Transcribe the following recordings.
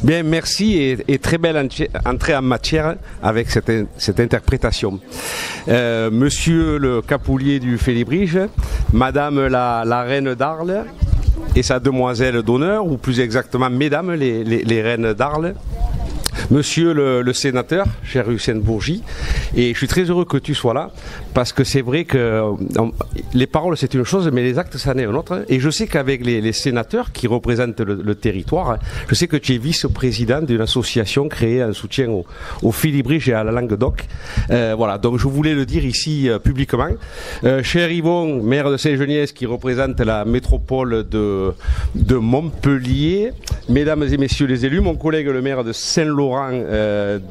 Bien, merci et très belle entrée en matière avec cette interprétation. Monsieur le Capoulier du Félibrige, Madame la Reine d'Arles et sa demoiselle d'honneur, ou plus exactement Mesdames les Reines d'Arles, Monsieur le sénateur, cher Hussein Bourgi, et je suis très heureux que tu sois là, parce que c'est vrai que les paroles c'est une chose, mais les actes c'en est une autre, et je sais qu'avec les sénateurs qui représentent le territoire, je sais que tu es vice-président d'une association créée en soutien au Félibrige et à la Languedoc. Voilà, donc je voulais le dire ici publiquement. Cher Yvon, maire de Saint-Geniès, qui représente la métropole de Montpellier, mesdames et messieurs les élus, mon collègue le maire de Saint-Laurent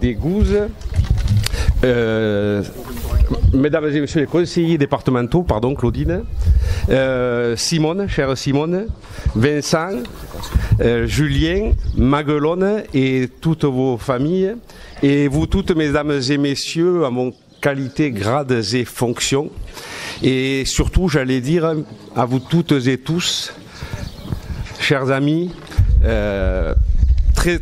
des Gouzes, mesdames et messieurs les conseillers départementaux, pardon Claudine, Simone, chère Simone, Vincent, Julien, Maguelone et toutes vos familles, et vous toutes mesdames et messieurs, à mon qualité, grades et fonctions, et surtout j'allais dire à vous toutes et tous, chers amis,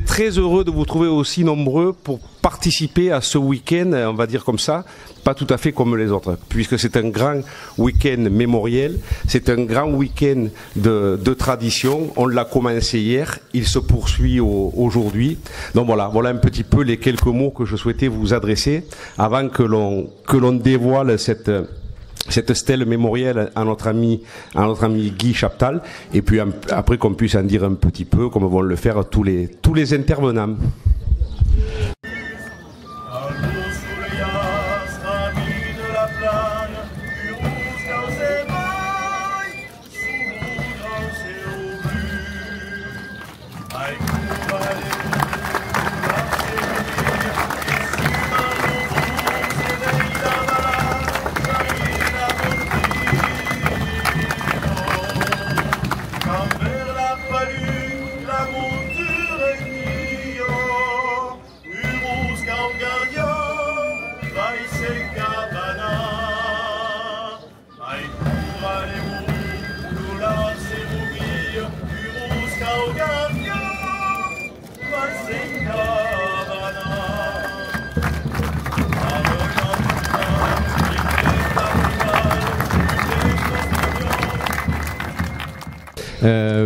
très heureux de vous trouver aussi nombreux pour participer à ce week-end, on va dire comme ça, pas tout à fait comme les autres, puisque c'est un grand week-end mémoriel, c'est un grand week-end de tradition, on l'a commencé hier, il se poursuit aujourd'hui. Donc voilà un petit peu les quelques mots que je souhaitais vous adresser avant que l'on dévoile cette stèle mémorielle à notre ami Guy Chaptal, et puis après qu'on puisse en dire un petit peu, comme vont le faire tous les intervenants.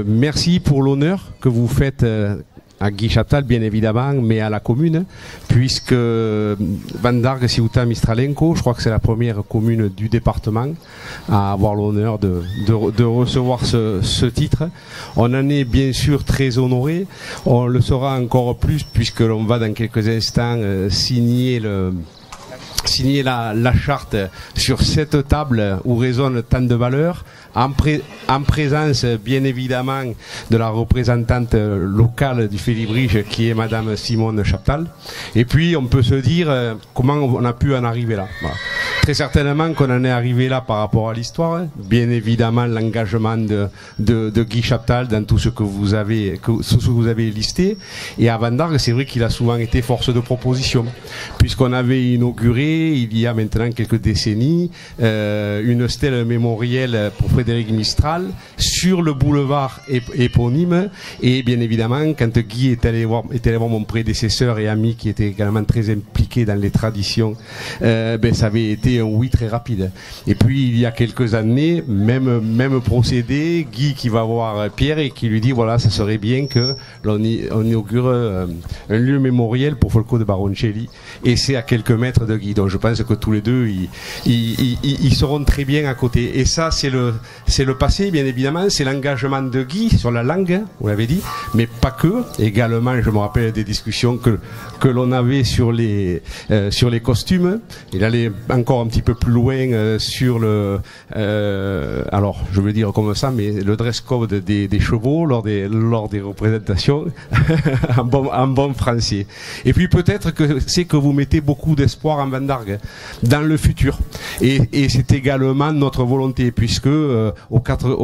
Merci pour l'honneur que vous faites à Guy Chaptal, bien évidemment, mais à la commune, puisque Vandargues Ciutat Mistralenco, je crois que c'est la première commune du département à avoir l'honneur de recevoir ce titre. On en est bien sûr très honoré, on le sera encore plus puisque l'on va dans quelques instants signer la charte sur cette table où résonnent tant de valeurs, en présence bien évidemment de la représentante locale du Félibrige qui est Madame Simone Chaptal. Et puis on peut se dire comment on a pu en arriver là. Voilà. Très certainement qu'on en est arrivé là par rapport à l'histoire, bien évidemment l'engagement de Guy Chaptal dans tout ce que vous avez listé, et à Vandargues c'est vrai qu'il a souvent été force de proposition, puisqu'on avait inauguré il y a maintenant quelques décennies une stèle mémorielle pour Frédéric Mistral sur le boulevard éponyme, et bien évidemment quand Guy est allé voir mon prédécesseur et ami qui était également très impliqué dans les traditions, ça avait été un oui très rapide. Et puis il y a quelques années, même procédé, Guy qui va voir Pierre et qui lui dit voilà, ça serait bien que l'on inaugure un lieu mémoriel pour Folco de Baroncelli, et c'est à quelques mètres de Guy, donc je pense que tous les deux ils seront très bien à côté. Et ça c'est le passé, bien évidemment, c'est l'engagement de Guy sur la langue, vous l'avez dit, mais pas que, également je me rappelle des discussions que l'on avait sur les costumes. Il allait encore un petit peu plus loin sur alors je veux dire comme ça, mais le dress code des chevaux lors des représentations en bon français. Et puis peut-être que c'est que vous mettez beaucoup d'espoir en Vandargues d'Argues dans le futur. Et c'est également notre volonté, puisque aux quatre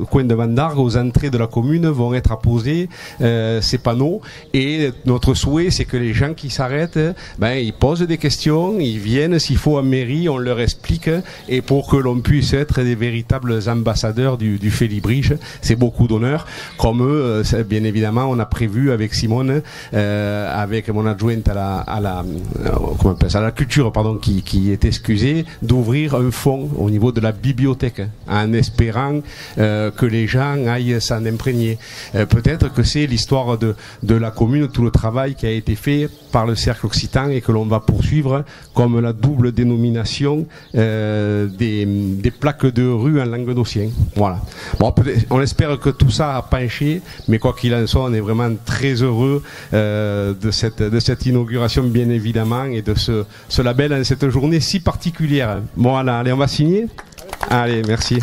coins de Vendargues, aux entrées de la commune, vont être apposés ces panneaux. Et notre souhait, c'est que les gens qui s'arrêtent, ils posent des questions, ils viennent, s'il faut, en mairie, on leur explique, et pour que l'on puisse être des véritables ambassadeurs du Félibrige. C'est beaucoup d'honneur. Comme eux, bien évidemment, on a prévu avec Simone, avec mon adjointe à la culture, pardon, qui est excusée, d'ouvrir un fonds au niveau de la bibliothèque, en espérant que les gens aillent s'en imprégner. Peut-être que c'est l'histoire de la commune, tout le travail qui a été fait par le Cercle Occitan et que l'on va poursuivre, comme la double dénomination des plaques de rue en languedocien. Voilà. Bon, on espère que tout ça a penché, mais quoi qu'il en soit, on est vraiment très heureux de cette inauguration, bien évidemment, et de ce label en cette journée si particulière. Bon, voilà, allez, on va signer. Allez, merci.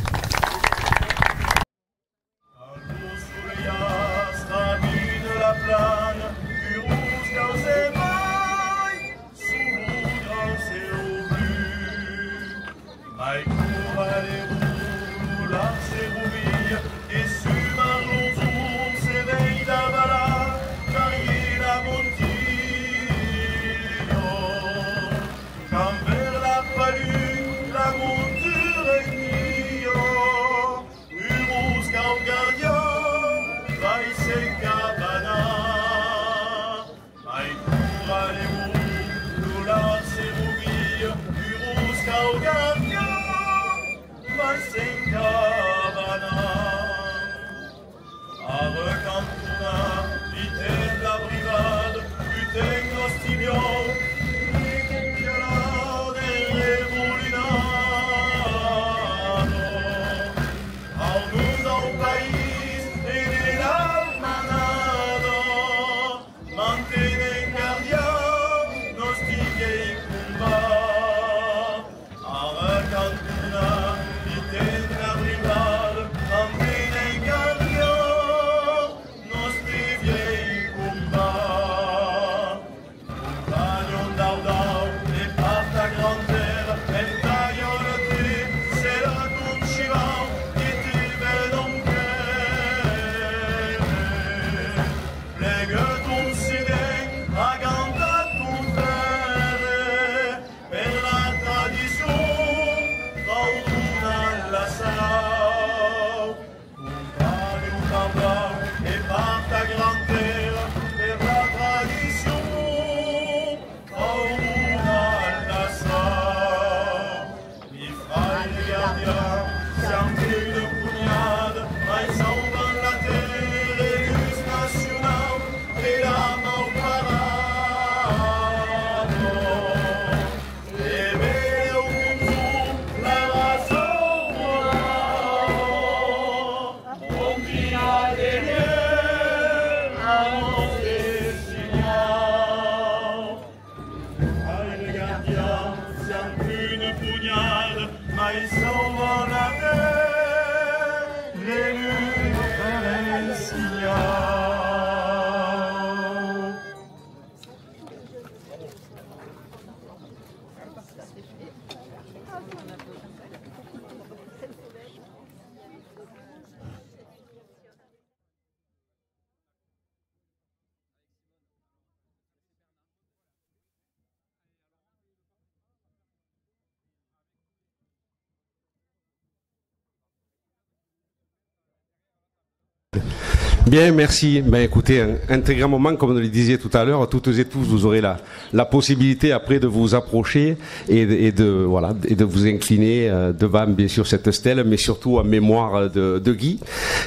Bien, merci. Ben, écoutez, un très grand moment, comme on le disait tout à l'heure, toutes et tous, vous aurez la possibilité après de vous approcher et de vous incliner devant, bien sûr, cette stèle, mais surtout en mémoire de Guy.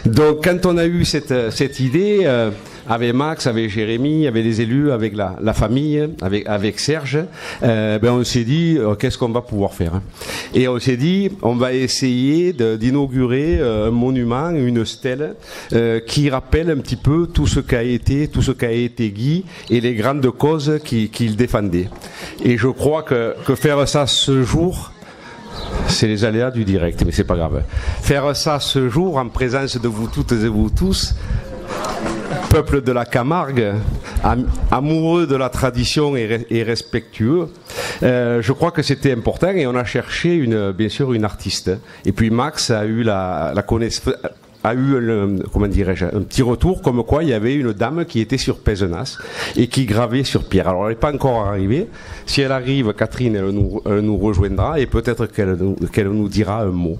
Donc, quand on a eu cette idée, avec Max, avec Jérémy, avec les élus, avec la famille, avec Serge, on s'est dit, qu'est-ce qu'on va pouvoir faire? Et on s'est dit, on va essayer d'inaugurer un monument, une stèle, qui rappelle un petit peu tout ce qu'a été Guy et les grandes causes qu'il défendait. Et je crois que faire ça ce jour, c'est les aléas du direct, mais c'est pas grave. Faire ça ce jour en présence de vous toutes et vous tous, peuple de la Camargue, amoureux de la tradition et respectueux, Je crois que c'était important et on a cherché bien sûr une artiste. Et puis Max a eu la connaissance, a eu comment dirais-je, un petit retour comme quoi il y avait une dame qui était sur Pézenas et qui gravait sur pierre. Alors elle n'est pas encore arrivée. Si elle arrive, Catherine, elle nous rejoindra et peut-être qu'elle nous dira un mot.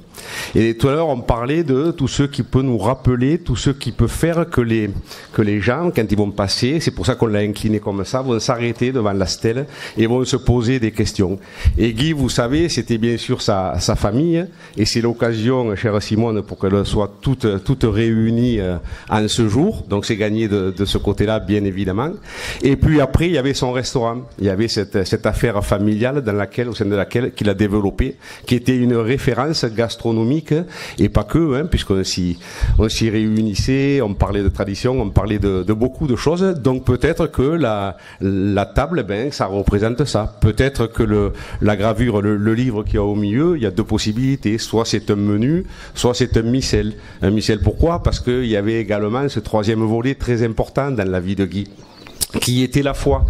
Et tout à l'heure, on parlait de tout ce qui peut nous rappeler, tout ce qui peut faire que les gens, quand ils vont passer, c'est pour ça qu'on l'a incliné comme ça, vont s'arrêter devant la stèle et vont se poser des questions. Et Guy, vous savez, c'était bien sûr sa famille et c'est l'occasion, chère Simone, pour qu'elle soit toute réunie en ce jour. Donc c'est gagné de ce côté-là, bien évidemment. Et puis après, il y avait son restaurant. Il y avait cette affaire familiale au sein de laquelle qu'il a développé, qui était une référence gastronomique et pas que, hein, puisqu'on s'y réunissait, on parlait de tradition, on parlait de beaucoup de choses. Donc peut-être que la table, ça représente ça. Peut-être que la gravure, le livre qu'il y a au milieu, il y a deux possibilités. Soit c'est un menu, soit c'est un missel. Un missel, pourquoi? Parce qu'il y avait également ce troisième volet très important dans la vie de Guy, qui était la foi,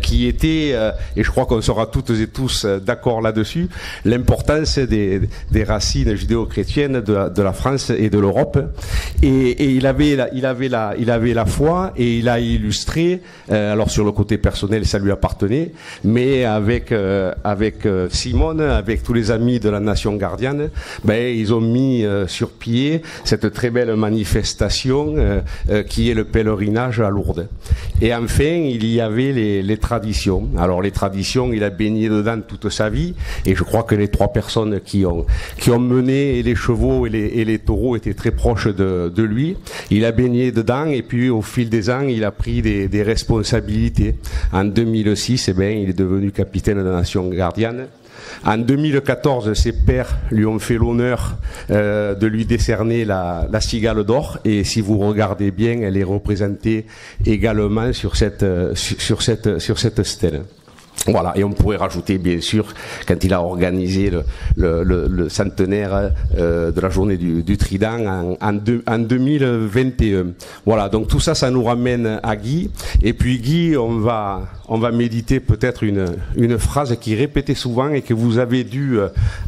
qui était, et je crois qu'on sera toutes et tous d'accord là-dessus, l'importance des racines judéo-chrétiennes de la France et de l'Europe. Et il avait la foi et il a illustré, alors sur le côté personnel ça lui appartenait, mais avec Simone, avec tous les amis de la Nation Gardienne, ils ont mis sur pied cette très belle manifestation qui est le pèlerinage à Lourdes. Et enfin, il y avait les traditions. Alors les traditions, il a baigné dedans toute sa vie, et je crois que les trois personnes qui ont mené les chevaux et les taureaux étaient très proches de lui. Il a baigné dedans, et puis au fil des ans, il a pris des responsabilités. En 2006, il est devenu capitaine de la Nation Gardienne. En 2014, ses pairs lui ont fait l'honneur de lui décerner la cigale d'or, et si vous regardez bien, elle est représentée également sur cette stèle. Voilà, et on pourrait rajouter bien sûr quand il a organisé le centenaire de la journée du Trident en 2021. Voilà, donc tout ça, ça nous ramène à Guy. Et puis Guy, on va méditer peut-être une phrase qui est répétée souvent et que vous avez dû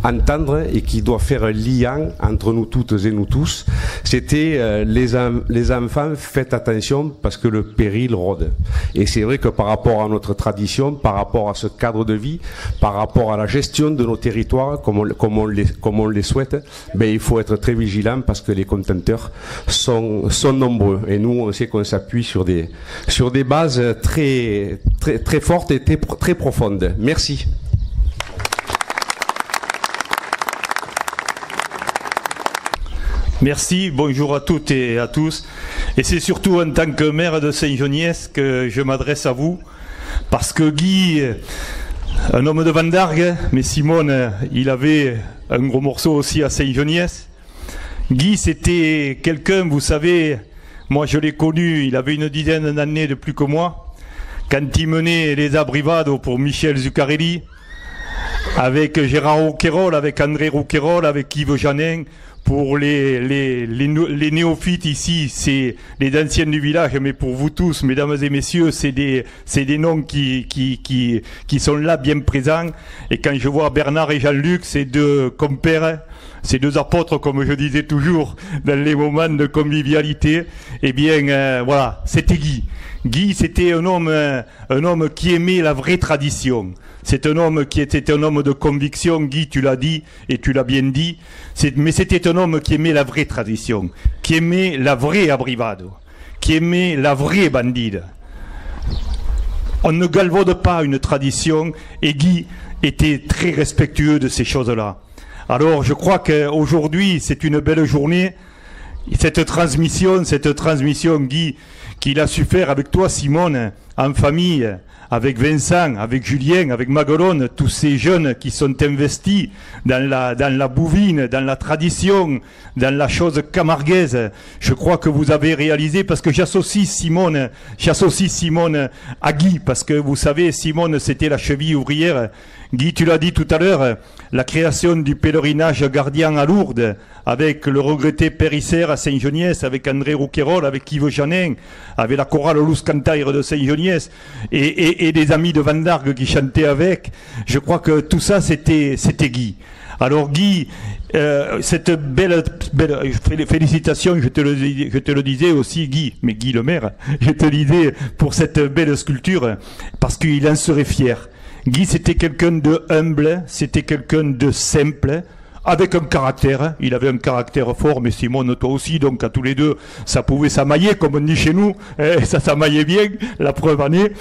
entendre et qui doit faire lien entre nous toutes et nous tous. C'était les enfants, faites attention parce que le péril rôde. Et c'est vrai que par rapport à notre tradition, par rapport à ce cadre de vie, par rapport à la gestion de nos territoires, comme on les souhaite, il faut être très vigilant parce que les contenteurs sont nombreux. Et nous, on sait qu'on s'appuie sur des bases très fortes et très profondes. Merci. Merci, bonjour à toutes et à tous. Et c'est surtout en tant que maire de Saint-Geniès que je m'adresse à vous, parce que Guy, un homme de Vendargue, mais Simone, il avait un gros morceau aussi à Saint-Geniès. Guy, c'était quelqu'un, vous savez, moi je l'ai connu, il avait une dizaine d'années de plus que moi, quand il menait les abrivades pour Michel Zuccarelli, avec Gérard Rouquayrol, avec André Rouquayrol, avec Yves Janin. Pour les néophytes ici, c'est les anciens du village, mais pour vous tous, mesdames et messieurs, c'est des noms qui sont là bien présents. Et quand je vois Bernard et Jean-Luc, ces deux compères, ces deux apôtres, comme je disais toujours, dans les moments de convivialité, eh bien, voilà, c'était Guy. Guy, c'était un homme qui aimait la vraie tradition. C'est un homme qui était un homme de conviction, Guy, tu l'as dit, et tu l'as bien dit, mais c'était un homme qui aimait la vraie tradition, qui aimait la vraie abrivade, qui aimait la vraie bandide. On ne galvaude pas une tradition, et Guy était très respectueux de ces choses-là. Alors je crois qu'aujourd'hui, c'est une belle journée, cette transmission, Guy, qu'il a su faire avec toi, Simone, en famille, avec Vincent, avec Julien, avec Maguelone, tous ces jeunes qui sont investis dans la bouvine, dans la tradition, dans la chose camarguaise. Je crois que vous avez réalisé, parce que j'associe Simone à Guy, parce que vous savez, Simone, c'était la cheville ouvrière. Guy, tu l'as dit tout à l'heure, la création du pèlerinage gardien à Lourdes, avec le regretté Périssère à Saint-Geniès, avec André Rouquayrol, avec Yves Janin, avec la chorale Luz Cantaire de Saint-Geniès, Saint-Geniès et des amis de Van Dargue qui chantaient avec. Je crois que tout ça, c'était Guy. Alors Guy, cette belle félicitations, je te le disais aussi Guy, mais Guy le maire, je te le disais pour cette belle sculpture, parce qu'il en serait fier. Guy, c'était quelqu'un de humble, c'était quelqu'un de simple, avec un caractère. Il avait un caractère fort, mais Simone, toi aussi, donc à tous les deux, ça pouvait s'amailler, comme on dit chez nous, ça s'amaillait bien, la preuve en est.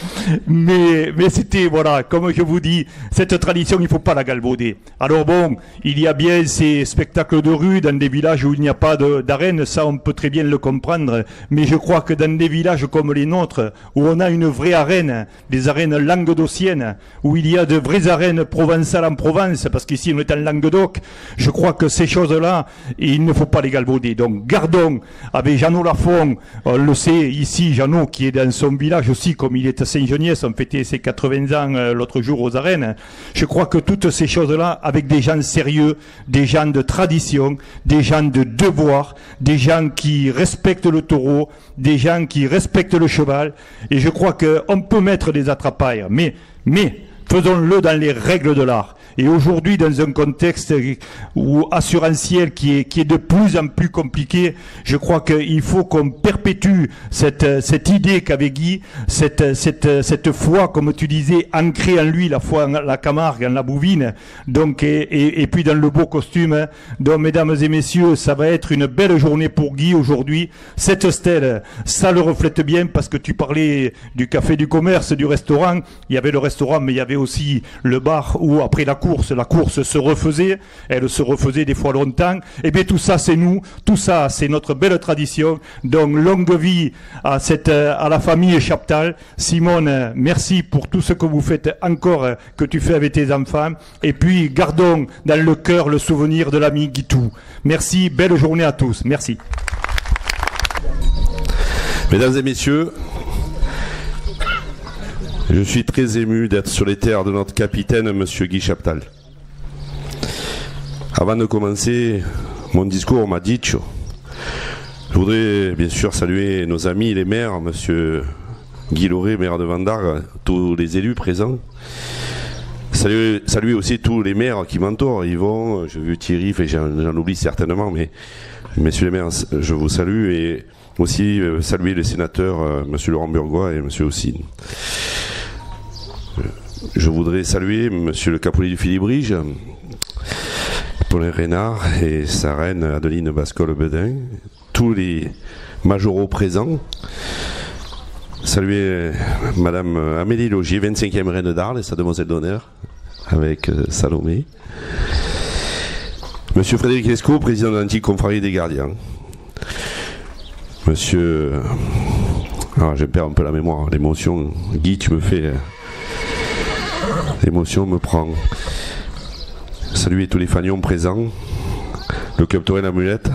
Mais c'était, voilà, comme je vous dis, cette tradition, il ne faut pas la galvauder. Alors bon, il y a bien ces spectacles de rue dans des villages où il n'y a pas d'arène, ça on peut très bien le comprendre, mais je crois que dans des villages comme les nôtres, où on a une vraie arène, des arènes languedociennes, où il y a de vraies arènes provençales en Provence, parce qu'ici on est en Languedoc, je crois que ces choses-là, il ne faut pas les galvauder. Donc gardons avec Jeannot Lafont, on le sait ici, Jeannot qui est dans son village aussi, comme il est à Saint-Geniès, on fêtait ses 80 ans l'autre jour aux arènes. Je crois que toutes ces choses-là, avec des gens sérieux, des gens de tradition, des gens de devoir, des gens qui respectent le taureau, des gens qui respectent le cheval, et je crois qu'on peut mettre des attrapailles, mais faisons-le dans les règles de l'art. Et aujourd'hui, dans un contexte assurantiel qui est de plus en plus compliqué, je crois qu'il faut qu'on perpétue cette idée qu'avait Guy, cette foi, comme tu disais, ancrée en lui, la foi en la Camargue, en la Bouvine, donc, et puis dans le beau costume. Donc, mesdames et messieurs, ça va être une belle journée pour Guy aujourd'hui. Cette stèle, ça le reflète bien, parce que tu parlais du café du commerce, du restaurant. Il y avait le restaurant, mais il y avait aussi le bar où, après la course se refaisait, elle se refaisait des fois longtemps. Et bien tout ça c'est nous, tout ça c'est notre belle tradition. Donc longue vie à la famille Chaptal. Simone, merci pour tout ce que vous faites encore, que tu fais avec tes enfants. Et puis gardons dans le cœur le souvenir de l'ami Guitou. Merci, belle journée à tous. Merci. Mesdames et messieurs, je suis très ému d'être sur les terres de notre capitaine, monsieur Guy Chaptal. Avant de commencer mon discours, ma dicho, je voudrais bien sûr saluer nos amis, les maires, monsieur Guy Lauré, maire de Van Dargue, tous les élus présents. Saluer aussi tous les maires qui m'entourent, Yvon, j'ai vu Thierry, j'en oublie certainement, mais messieurs les maires, je vous salue, et aussi saluer les sénateurs, monsieur Laurent Burgois et monsieur Houssine. Je voudrais saluer monsieur le Capoli du Félibrige, Paulin Reynard et sa reine Adeline Bascol-Bedin, tous les majoraux présents. Saluer madame Amélie Logier, 25e reine d'Arles et sa demoiselle d'honneur, avec Salomé. Monsieur Frédéric Lescaut, président de l'antique confrérie des gardiens. Monsieur... Ah, je perds un peu la mémoire, l'émotion. Guy, tu me fais... L'émotion me prend. Saluer tous les fanions présents, le club Taurin La Mulette,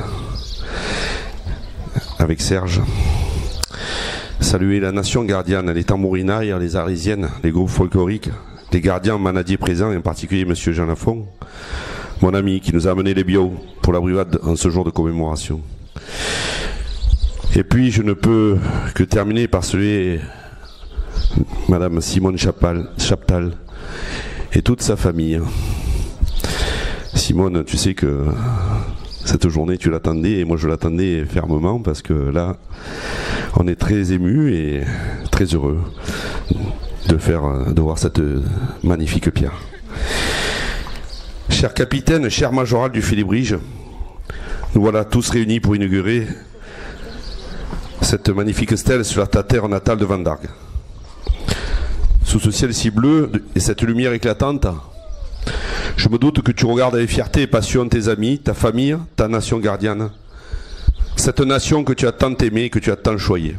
avec Serge. Saluer la nation gardienne, les tambourinailles, les arlésiennes, les groupes folkloriques, les gardiens manadiers présents, et en particulier monsieur Jean Lafont, mon ami qui nous a amené les bios pour la brigade en ce jour de commémoration. Et puis je ne peux que terminer par saluer madame Simone Chaptal et toute sa famille. Simone, tu sais que cette journée tu l'attendais, et moi je l'attendais fermement, parce que là on est très ému et très heureux de voir cette magnifique pierre. Cher capitaine, cher majoral du Félibrige, nous voilà tous réunis pour inaugurer cette magnifique stèle sur ta terre natale de Van Dargue. Sous ce ciel si bleu et cette lumière éclatante, je me doute que tu regardes avec fierté et passion tes amis, ta famille, ta nation gardienne. Cette nation que tu as tant aimée, que tu as tant choyée.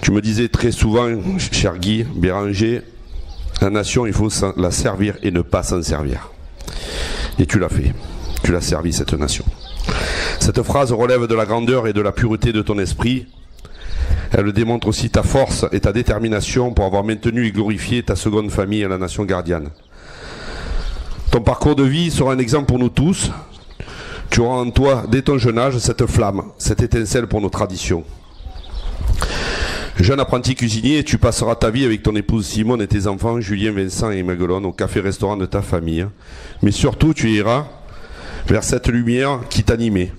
Tu me disais très souvent, cher Guy Béranger, la nation, il faut la servir et ne pas s'en servir. Et tu l'as fait. Tu l'as servi, cette nation. Cette phrase relève de la grandeur et de la pureté de ton esprit. Elle démontre aussi ta force et ta détermination pour avoir maintenu et glorifié ta seconde famille et la nation gardienne. Ton parcours de vie sera un exemple pour nous tous. Tu auras en toi, dès ton jeune âge, cette flamme, cette étincelle pour nos traditions. Jeune apprenti cuisinier, tu passeras ta vie avec ton épouse Simone et tes enfants, Julien, Vincent et Maguelone, au café-restaurant de ta famille. Mais surtout, tu iras vers cette lumière qui t'animait.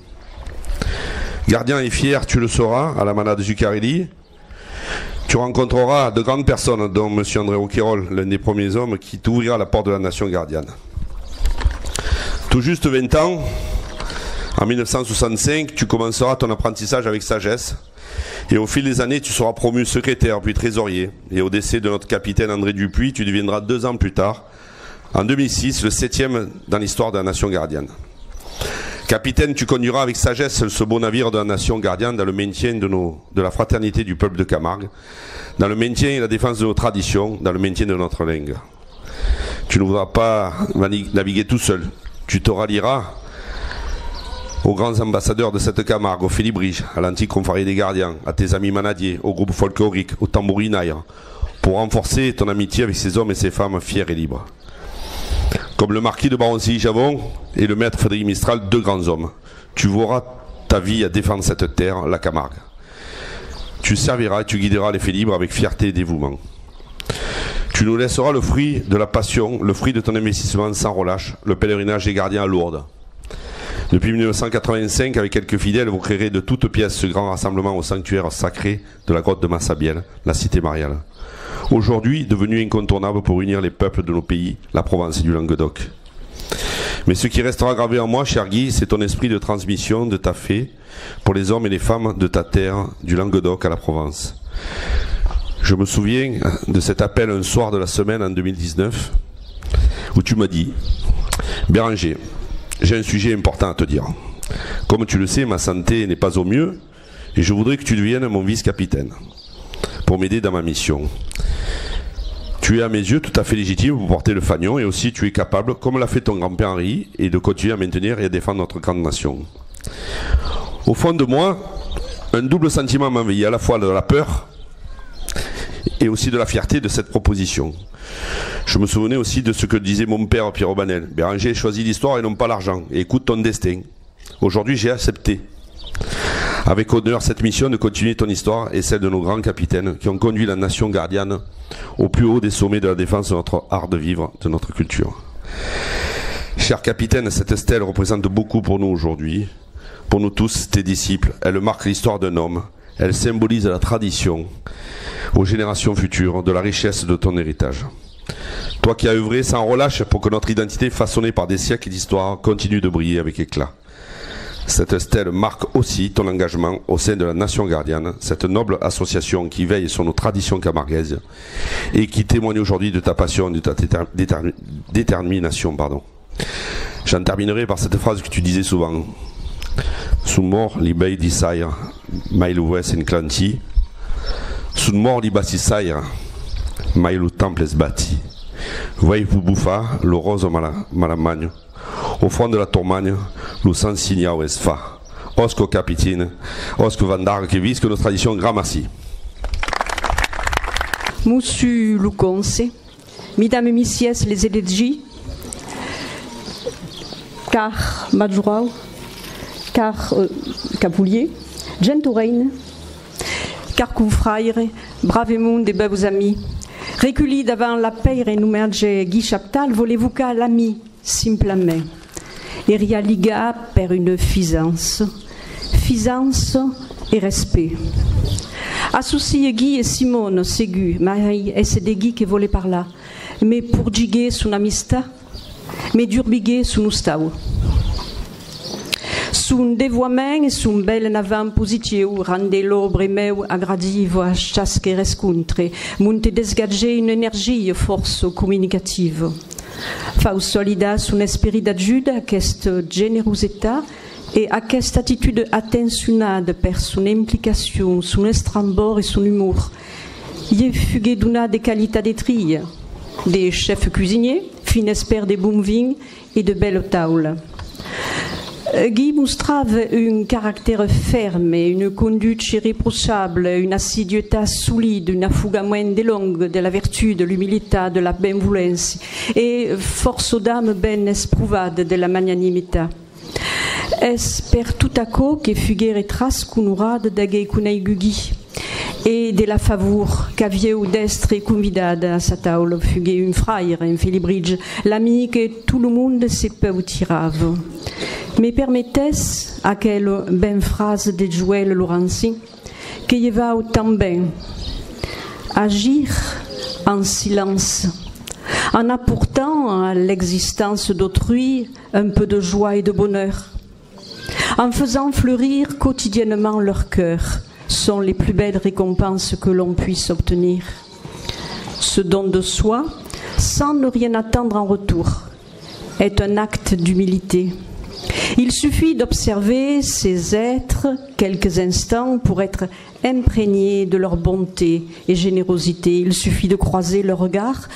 Gardien et fier, tu le sauras, à la manade Zuccarelli. Tu rencontreras de grandes personnes, dont M. André Roquayrol, l'un des premiers hommes qui t'ouvrira la porte de la nation gardienne. Tout juste 20 ans, en 1965, tu commenceras ton apprentissage avec sagesse. Et au fil des années, tu seras promu secrétaire, puis trésorier. Et au décès de notre capitaine André Dupuis, tu deviendras 2 ans plus tard, en 2006, le 7e dans l'histoire de la nation gardienne. Capitaine, tu conduiras avec sagesse ce beau navire de la nation gardienne dans le maintien de la fraternité du peuple de Camargue, dans le maintien et la défense de nos traditions, dans le maintien de notre langue. Tu ne voudras pas naviguer tout seul. Tu te rallieras aux grands ambassadeurs de cette Camargue, au Félibrige, à l'antique confrérie des gardiens, à tes amis manadiers, au groupe folklorique, au tambourinaille, pour renforcer ton amitié avec ces hommes et ces femmes fiers et libres. Comme le marquis de Baroncelli-Javon et le maître Frédéric Mistral, 2 grands hommes. Tu voueras ta vie à défendre cette terre, la Camargue. Tu serviras et tu guideras les faits libres avec fierté et dévouement. Tu nous laisseras le fruit de la passion, le fruit de ton investissement sans relâche, le pèlerinage des gardiens à Lourdes. Depuis 1985, avec quelques fidèles, vous créerez de toutes pièces ce grand rassemblement au sanctuaire sacré de la grotte de Massabielle, la cité mariale. Aujourd'hui, devenu incontournable pour unir les peuples de nos pays, la Provence et du Languedoc. Mais ce qui restera gravé en moi, cher Guy, c'est ton esprit de transmission de ta fée pour les hommes et les femmes de ta terre, du Languedoc à la Provence. Je me souviens de cet appel un soir de la semaine en 2019, où tu m'as dit « Béranger, j'ai un sujet important à te dire. Comme tu le sais, ma santé n'est pas au mieux, et je voudrais que tu deviennes mon vice-capitaine pour m'aider dans ma mission. Tu es à mes yeux tout à fait légitime pour porter le fanion, et aussi tu es capable, comme l'a fait ton grand-père Henri, et de continuer à maintenir et à défendre notre grande nation. Au fond de moi, un double sentiment m'envahit, à la fois de la peur et aussi de la fierté de cette proposition. Je me souvenais aussi de ce que disait mon père Pierre Aubanel. Béranger, choisis l'histoire et non pas l'argent, et écoute ton destin. Aujourd'hui, j'ai accepté, avec honneur, cette mission de continuer ton histoire et celle de nos grands capitaines qui ont conduit la nation gardienne au plus haut des sommets de la défense de notre art de vivre, de notre culture. Cher capitaine, cette stèle représente beaucoup pour nous aujourd'hui, pour nous tous, tes disciples. Elle marque l'histoire d'un homme, elle symbolise la tradition aux générations futures de la richesse de ton héritage. Toi qui as œuvré sans relâche pour que notre identité façonnée par des siècles d'histoire continue de briller avec éclat. Cette stèle marque aussi ton engagement au sein de la Nation Gardienne, cette noble association qui veille sur nos traditions camarguaises et qui témoigne aujourd'hui de ta passion et de ta détermination. J'en terminerai par cette phrase que tu disais souvent. Sous mort li bei di saire, mai lu wes en clanti. Sous mort li bassi saire, mai lu temple es bati. Voi pu buffa, lo rose malamagno. Au fond de la Tourmagne, lo san signau es fa. Osco capitine, osco vandar que visque nos traditions grand merci. Monsieur Luconce, mesdames et messieurs les élégis, car Majorau, car Capoulier, Gentorein, car Confraire, bravement des beaux amis, reculis devant la paire et numerge Guy Chaptal, volez-vous qu'à l'ami, simplement, et rialiga per une fisance et respect. Associé Guy et Simone, Ségu, Marie, et c'est des Guy qui volaient par là, mais pour diguer son amistad, mais durbiguer son ustau. Son dévoiement et son bel avant positiu rende l'obre meu agradivo a chasque rescontre, monte desgager une énergie force communicative. Fa solida son esprit d'ajude a questa generosità et à cette attitude attentionnade per son implication, son estrambor et son humour. Il fugué d'una des qualités des trilles, des chefs cuisiniers, fin espère des bons vins et de belles taules. Guy mostrave un caractère ferme, une conduite irréprochable, une assiduité solide, un affougamment des langues, de la vertu, de l'humilité, de la bénévolence, et force d'âme ben esprouvade de la magnanimité. Es per tout à coup que fuguer et trace kunurad d'agei kunei gugi. Et de la favour qu'avieu d'estre convidada a sa taula fugué une frère en Felibridge, l'ami que tout le monde se peut tirave. Mais permettez à quelle belle phrase de Joël Laurenci que y va autant bien agir en silence, en apportant à l'existence d'autrui un peu de joie et de bonheur, en faisant fleurir quotidiennement leur cœur, sont les plus belles récompenses que l'on puisse obtenir. Ce don de soi, sans ne rien attendre en retour, est un acte d'humilité. Il suffit d'observer ces êtres quelques instants pour être imprégné de leur bonté et générosité. Il suffit de croiser leurs regards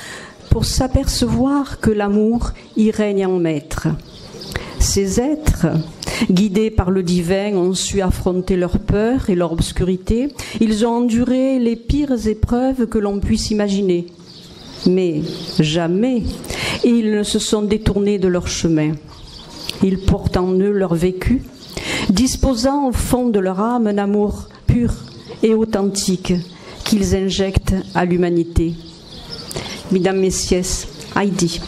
pour s'apercevoir que l'amour y règne en maître. Ces êtres, guidés par le divin, ont su affronter leur peur et leur obscurité. Ils ont enduré les pires épreuves que l'on puisse imaginer. Mais jamais ils ne se sont détournés de leur chemin. Ils portent en eux leur vécu, disposant au fond de leur âme un amour pur et authentique qu'ils injectent à l'humanité. Mesdames, Messieurs, Heidi.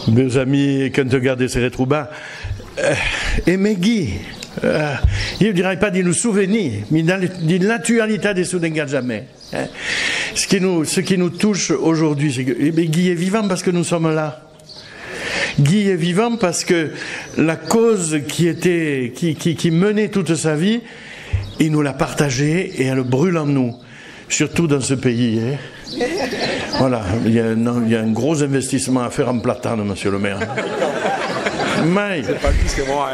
Meus amis, quand regardez ces retrouvailles, et Megui, je ne dirais pas de nous souvenir, mais de l'actualité de son engagement. Ce qui nous touche aujourd'hui, c'est que Guy est vivant parce que nous sommes là. Guy est vivant parce que la cause qui menait toute sa vie, il nous l'a partagée et elle brûle en nous, surtout dans ce pays. Voilà, il y a un gros investissement à faire en platane, monsieur le maire. Mais... C'est pas plus que moi,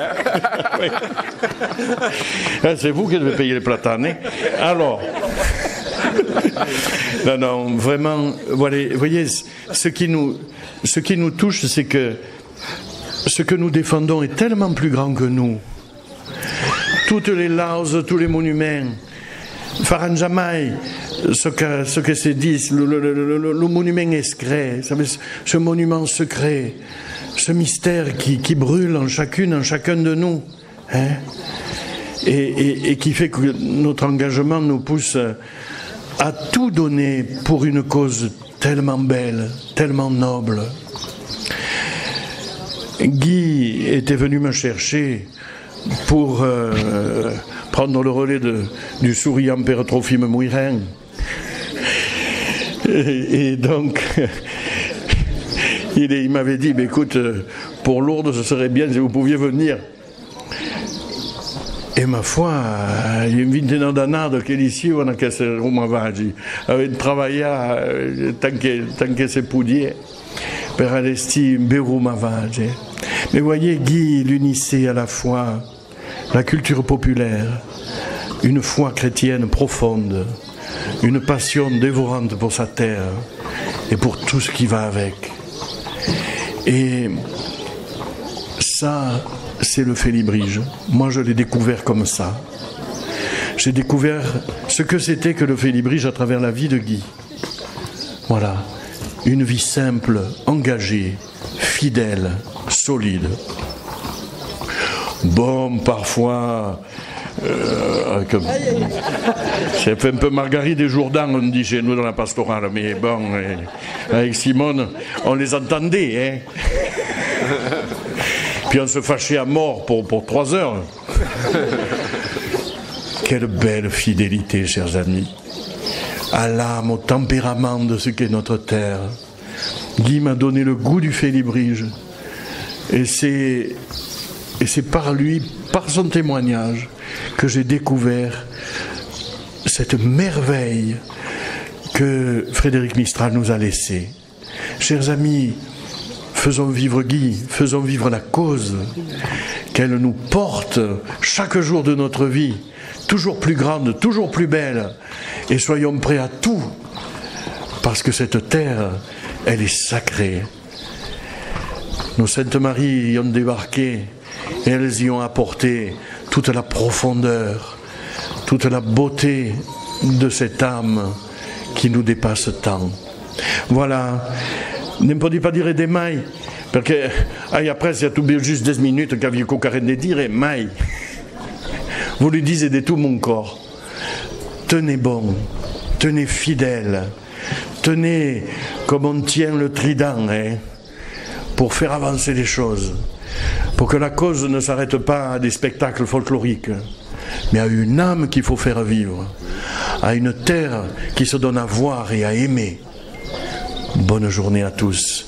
hein. C'est vous qui devez payer les platanes. Hein. Alors... Non, vraiment, voilà, voyez, ce qui nous touche, c'est que ce que nous défendons est tellement plus grand que nous. Toutes les laws, tous les monuments, faran jamais ce que c'est dit, le monument secret, ce monument secret, ce mystère qui brûle en chacun de nous, hein, et qui fait que notre engagement nous pousse à tout donner pour une cause tellement belle, tellement noble. Guy était venu me chercher pour prendre le relais du souriant père Trophime Mouirin. Et donc, il m'avait dit, mais écoute, pour Lourdes, ce serait bien si vous pouviez venir. E ma foi, gli invitano dannato che ici on a che se Roma vagi, aveva travaillé tant que se pouvait per allesti un bel Roma vagi. Mais voyez, Guy l'unissait à la fois la culture populaire, une foi chrétienne profonde, une passion dévorante pour sa terre et pour tout ce qui va avec. Et ça, c'est le Félibrige. Moi, je l'ai découvert comme ça. J'ai découvert ce que c'était que le Félibrige à travers la vie de Guy. Voilà. Une vie simple, engagée, fidèle, solide. Bon, parfois... c'est un peu Marguerite des Jourdans, on dit chez nous dans la pastorale, mais bon, avec Simone, on les entendait, hein. Puis on se fâchait à mort pour 3 heures. Quelle belle fidélité, chers amis, à l'âme, au tempérament de ce qu'est notre terre. Guy m'a donné le goût du Félibrige. Et c'est par lui, par son témoignage, que j'ai découvert cette merveille que Frédéric Mistral nous a laissée. Chers amis, faisons vivre Guy, faisons vivre la cause, qu'elle nous porte chaque jour de notre vie, toujours plus grande, toujours plus belle, et soyons prêts à tout, parce que cette terre, elle est sacrée. Nos Saintes Maries y ont débarqué, et elles y ont apporté toute la profondeur, toute la beauté de cette âme qui nous dépasse tant. Voilà. Ne posso pas dire de mai, perché après, c'est tout juste 10 minutes qu'avio carré de dire mai. vous lui disiez de tout mon corps, tenez bon, tenez fidèle, tenez comme on tient le trident, hein, pour faire avancer les choses, pour que la cause ne s'arrête pas à des spectacles folkloriques, mais à une âme qu'il faut faire vivre, à une terre qui se donne à voir et à aimer. Bonne journée à tous.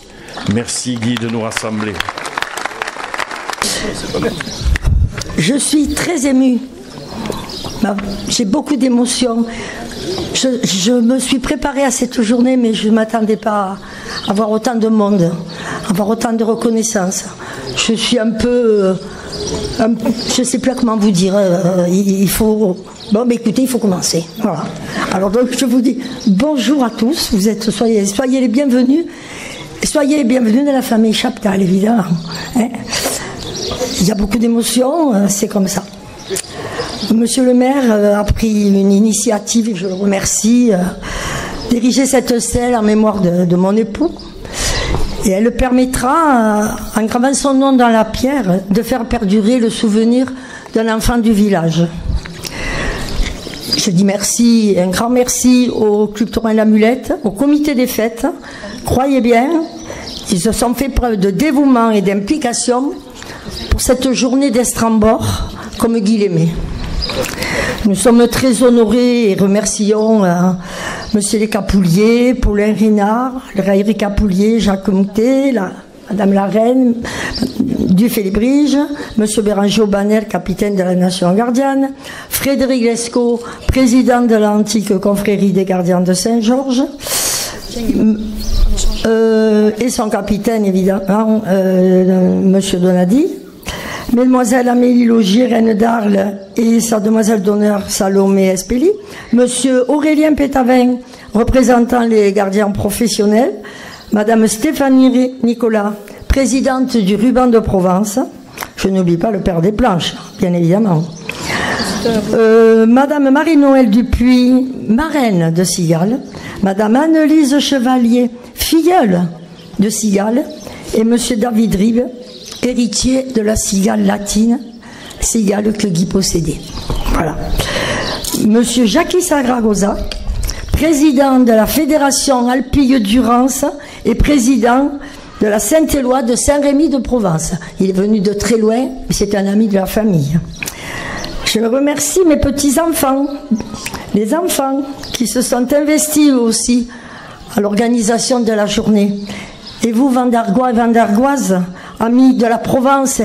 Merci Guy de nous rassembler. Je suis très émue. J'ai beaucoup d'émotions. Je me suis préparée à cette journée, mais je ne m'attendais pas à avoir autant de monde, à avoir autant de reconnaissance. Je suis un peu... je ne sais plus comment vous dire. Il faut... Bon, mais écoutez, il faut commencer. Voilà. Alors donc, je vous dis bonjour à tous. Soyez les bienvenus. Soyez les bienvenus dans la famille Chaptal, évidemment. Hein? Il y a beaucoup d'émotions, c'est comme ça. Monsieur le maire a pris une initiative, je le remercie, d'ériger cette stèle en mémoire de mon époux. Et elle permettra, en gravant son nom dans la pierre, de faire perdurer le souvenir d'un enfant du village. Je dis merci, un grand merci au Club Taurin La Mulette, au comité des fêtes. Croyez bien, ils se sont fait preuve de dévouement et d'implication pour cette journée d'Estrambord, comme Guy l'aimait. Nous sommes très honorés et remercions Monsieur les Capouliers, Paulin Rénard, le Raillerie Capoulier, Jacques Moutet, Madame la Reine du Félibrige, Monsieur Béranger Aubanel, capitaine de la Nation Gardienne, Frédéric Lescaut, président de l'antique confrérie des Gardiens de Saint-Georges, et son capitaine évidemment, Monsieur Donadi, Mesdemoiselles Amélie Logier, reine d'Arles, et sa demoiselle d'honneur Salomé Espéli, Monsieur Aurélien Pétavin, représentant les gardiens professionnels, Madame Stéphanie Nicolas, présidente du Ruban de Provence, je n'oublie pas le père des planches, bien évidemment, Madame Marie-Noël Dupuis, marraine de Cigales, Madame Annelise Chevalier, filleule de Cigales, et Monsieur David Ribe, héritier de la cigale latine, cigale que Guy possédait. Voilà. Monsieur Jacques Sagragosa, président de la Fédération Alpille-Durance et président de la Saint-Éloi de Saint-Rémy de Provence. Il est venu de très loin, mais c'est un ami de la famille. Je remercie mes petits-enfants, les enfants qui se sont investis aussi à l'organisation de la journée. Et vous, Vendargois et Vendargoises, amis de la Provence,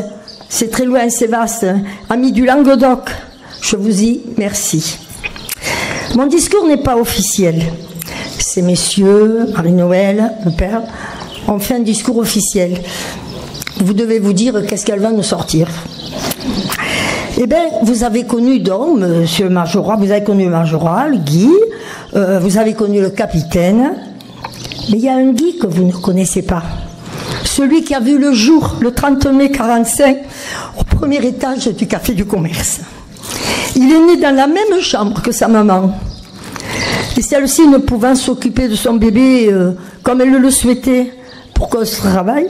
c'est très loin, c'est vaste, amis du Languedoc, je vous dis merci. Mon discours n'est pas officiel. Ces messieurs, Marie-Noël, le père, ont fait un discours officiel. Vous devez vous dire qu'est-ce qu'elle va nous sortir. Eh bien, vous avez connu donc Monsieur Majorat, vous avez connu Majorat, le Guy, vous avez connu le capitaine, mais il y a un Guy que vous ne connaissez pas. Celui qui a vu le jour, le 30 mai 45, au premier étage du Café du Commerce. Il est né dans la même chambre que sa maman. Et celle-ci, ne pouvant s'occuper de son bébé comme elle le souhaitait pour qu'on se travaille,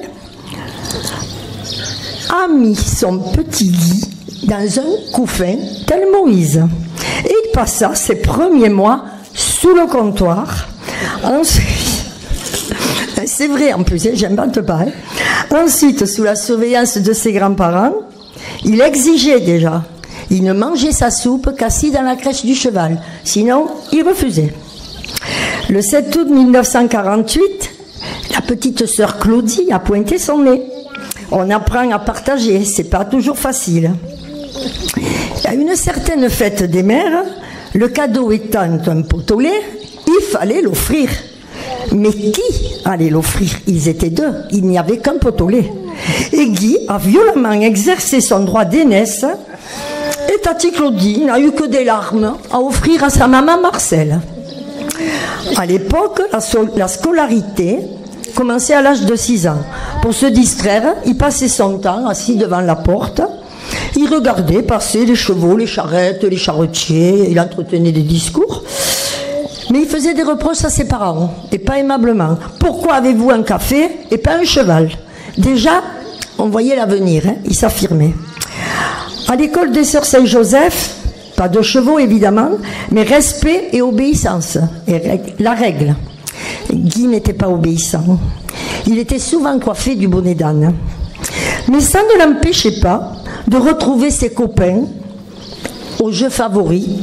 a mis son petit lit dans un couffin tel Moïse. Et il passa ses premiers mois sous le comptoir. Ensuite, c'est vrai en plus, j'invente pas. Ensuite, sous la surveillance de ses grands-parents, il exigeait déjà. Il ne mangeait sa soupe qu'assis dans la crèche du cheval. Sinon, il refusait. Le 7 août 1948, la petite sœur Claudie a pointé son nez. On apprend à partager, c'est pas toujours facile. À une certaine fête des mères, le cadeau étant un pot au lait, il fallait l'offrir. Mais qui allait l'offrir? Ils étaient deux, il n'y avait qu'un pot au lait. Et Guy a violemment exercé son droit d'aînesse, et Tati Claudie n'a eu que des larmes à offrir à sa maman Marcel. À l'époque, la scolarité commençait à l'âge de 6 ans. Pour se distraire, il passait son temps assis devant la porte. Il regardait passer les chevaux, les charrettes, les charretiers, il entretenait des discours. Mais il faisait des reproches à ses parents, et pas aimablement. Pourquoi avez-vous un café et pas un cheval? Déjà, on voyait l'avenir, hein, il s'affirmait. À l'école des Sœurs Saint-Joseph, Pas de chevaux, évidemment, mais respect et obéissance. Et la règle. Guy n'était pas obéissant. Il était souvent coiffé du bonnet d'âne. Mais ça ne l'empêchait pas de retrouver ses copains au jeu favori,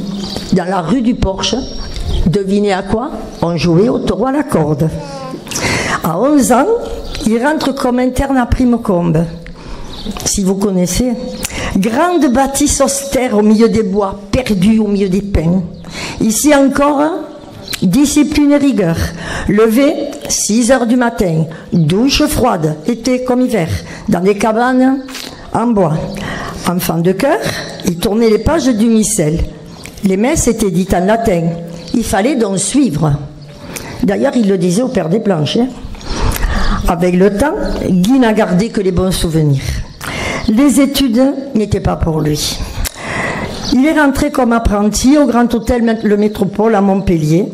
dans la rue du Porche. Devinez à quoi? On jouait au taureau à la corde. À 11 ans, il rentre comme interne à Primecombe, si vous connaissez. Grande bâtisse austère au milieu des bois, perdue au milieu des pins. Ici encore, discipline et rigueur. Lever, 6 heures du matin. Douche froide, été comme hiver, dans des cabanes en bois. Enfant de cœur, il tournait les pages du missel. Les messes étaient dites en latin. Il fallait donc suivre. D'ailleurs, il le disait au père des planches. Avec le temps, Guy n'a gardé que les bons souvenirs. Les études n'étaient pas pour lui. Il est rentré comme apprenti au Grand Hôtel Le Métropole à Montpellier.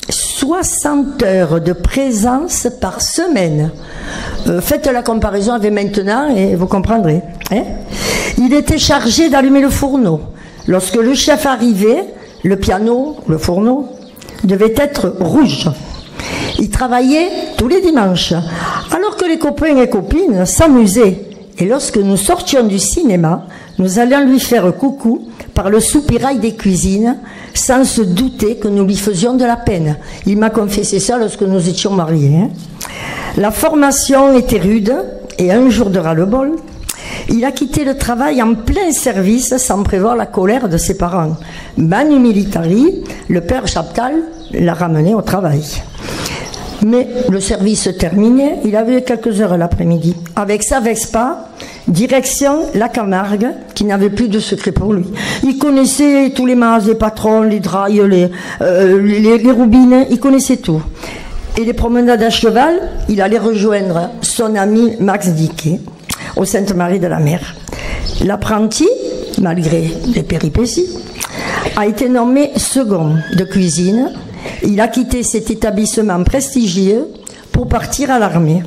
60 heures de présence par semaine. Faites la comparaison avec maintenant et vous comprendrez. Hein? Il était chargé d'allumer le fourneau. Lorsque le chef arrivait, le piano, le fourneau, devait être rouge. Il travaillait tous les dimanches, alors que les copains et copines s'amusaient. Et lorsque nous sortions du cinéma, nous allions lui faire coucou par le soupirail des cuisines, sans se douter que nous lui faisions de la peine. Il m'a confessé ça lorsque nous étions mariés. Hein. La formation était rude, et un jour de ras-le-bol, il a quitté le travail en plein service sans prévoir la colère de ses parents. Manu militari, le père Chaptal l'a ramené au travail. Mais le service terminé, il avait quelques heures l'après-midi. Avec sa Vespa, direction la Camargue, qui n'avait plus de secret pour lui. Il connaissait tous les mas, les patrons, les drailles, les roubines, il connaissait tout. Et les promenades à cheval, il allait rejoindre son ami Max Diquet au Sainte-Marie-de-la-Mer. L'apprenti, malgré les péripéties, a été nommé second de cuisine. Il a quitté cet établissement prestigieux pour partir à l'armée.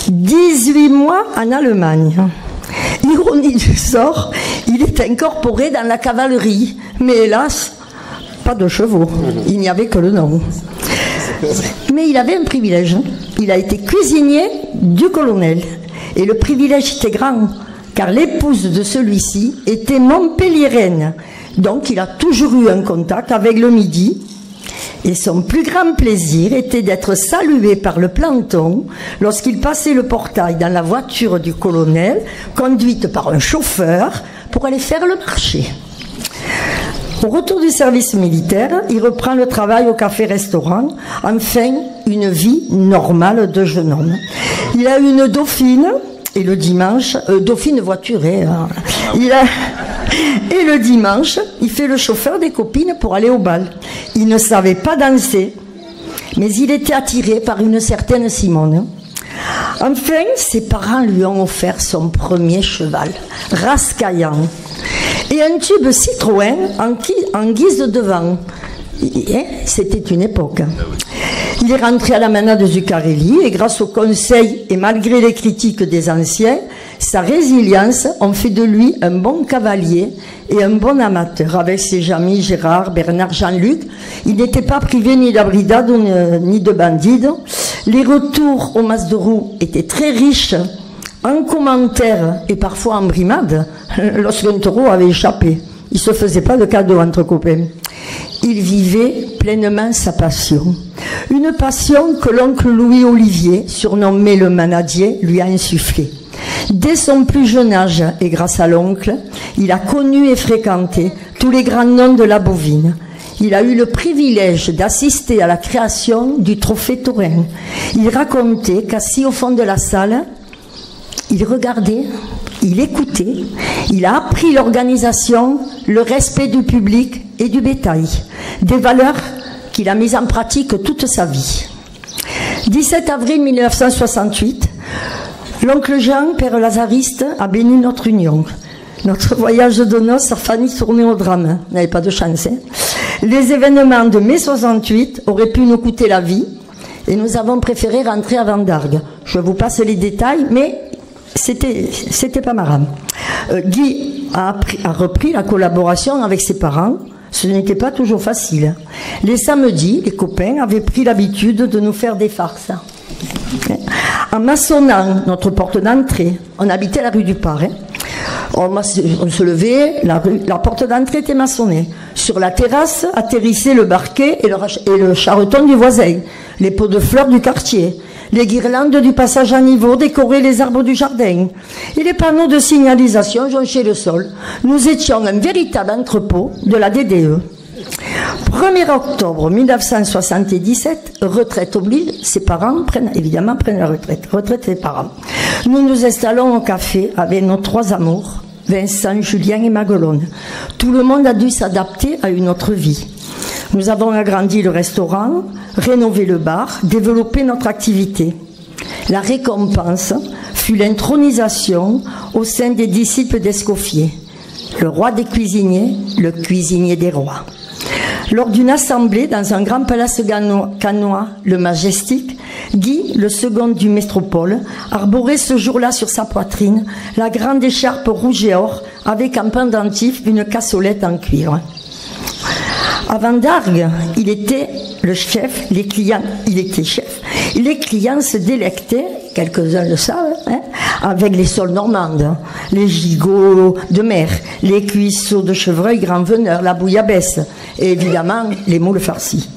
18 mois en Allemagne. Ironie du sort, il est incorporé dans la cavalerie. Mais hélas, pas de chevaux. Il n'y avait que le nom. Mais il avait un privilège. Il a été cuisinier du colonel. Et le privilège était grand, car l'épouse de celui-ci était montpelliéraine. Donc il a toujours eu un contact avec le Midi. Et son plus grand plaisir était d'être salué par le planton lorsqu'il passait le portail dans la voiture du colonel, conduite par un chauffeur, pour aller faire le marché. Au retour du service militaire, il reprend le travail au café-restaurant, enfin une vie normale de jeune homme. Il a une dauphine, et le dimanche, dauphine voiturée, hein. Et le dimanche, il fait le chauffeur des copines pour aller au bal. Il ne savait pas danser, mais il était attiré par une certaine Simone. Enfin, ses parents lui ont offert son premier cheval, Rascaillant, et un tube Citroën en guise de devant. C'était une époque. Il est rentré à la manade Zuccarelli et grâce au conseil et malgré les critiques des anciens, sa résilience ont fait de lui un bon cavalier et un bon amateur. Avec ses amis Gérard, Bernard, Jean-Luc, il n'était pas privé ni d'abridade ni de bandide. Les retours au mas de roue étaient très riches en commentaires et parfois en brimades lorsqu'un taureau avait échappé. Il ne se faisait pas de cadeaux entre copains. Il vivait pleinement sa passion. Une passion que l'oncle Louis-Olivier, surnommé le manadier, lui a insufflée. Dès son plus jeune âge, et grâce à l'oncle, il a connu et fréquenté tous les grands noms de la bovine. Il a eu le privilège d'assister à la création du trophée taurin. Il racontait qu'assis au fond de la salle, il regardait, il écoutait, il a appris l'organisation, le respect du public et du bétail, des valeurs qu'il a mises en pratique toute sa vie. 17 avril 1968, l'oncle Jean, père lazariste, a béni notre union. Notre voyage de noces a failli tourner au drame. Vous n'avez pas de chance. Hein? Les événements de mai 68 auraient pu nous coûter la vie et nous avons préféré rentrer à Vendargue. Je vous passe les détails, mais c'était pas marrant. Guy a repris la collaboration avec ses parents. Ce n'était pas toujours facile. Les samedis, les copains avaient pris l'habitude de nous faire des farces. En maçonnant notre porte d'entrée, on habitait la rue du Par. On se levait, la porte d'entrée était maçonnée. Sur la terrasse atterrissaient le barquet et le charreton du voisin, les pots de fleurs du quartier, les guirlandes du passage à niveau décoraient les arbres du jardin et les panneaux de signalisation jonchaient le sol. Nous étions un véritable entrepôt de la DDE. 1er octobre 1977, retraite oblige, ses parents prennent la retraite des parents. Nous nous installons au café avec nos 3 amours, Vincent, Julien et Maguelone. Tout le monde a dû s'adapter à une autre vie. Nous avons agrandi le restaurant, rénové le bar, développé notre activité. La récompense fut l'intronisation au sein des disciples d'Escoffier. Le roi des cuisiniers, le cuisinier des rois. Lors d'une assemblée dans un grand palace canois, le Majestic, Guy, le second du métropole, arborait ce jour-là sur sa poitrine la grande écharpe rouge et or avec en pendentif une cassolette en cuir. Avant d'Argues, il était le chef, les clients se délectaient, quelques-uns le savent, avec les sols normandes, les gigots de mer, les cuisseaux de chevreuil grand veneur, la bouillabaisse et évidemment les moules farcis.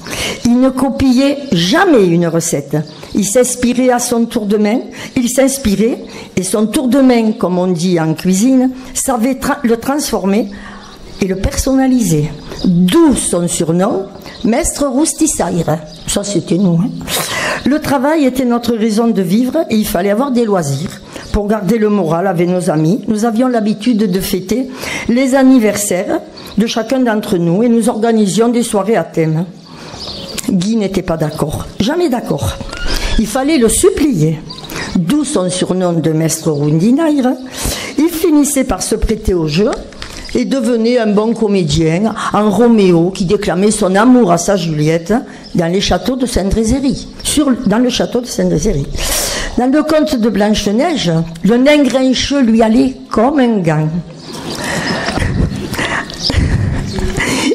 Il ne copiait jamais une recette. Il s'inspirait à son tour de main, et son tour de main, comme on dit en cuisine, savait le transformer et le personnaliser. D'où son surnom, Maître Roustisaire. Ça, c'était nous. Le travail était notre raison de vivre et il fallait avoir des loisirs. Pour garder le moral avec nos amis, nous avions l'habitude de fêter les anniversaires de chacun d'entre nous et nous organisions des soirées à thème. Guy n'était pas d'accord, jamais d'accord. Il fallait le supplier. D'où son surnom de Maître Roustisaire. Il finissait par se prêter au jeu et devenait un bon comédien, un Roméo qui déclamait son amour à sa Juliette dans les châteaux de Saint-Drézéry. Dans le château de Saint-Drézéry. Dans le conte de Blanche-Neige, le nain grincheux lui allait comme un gant.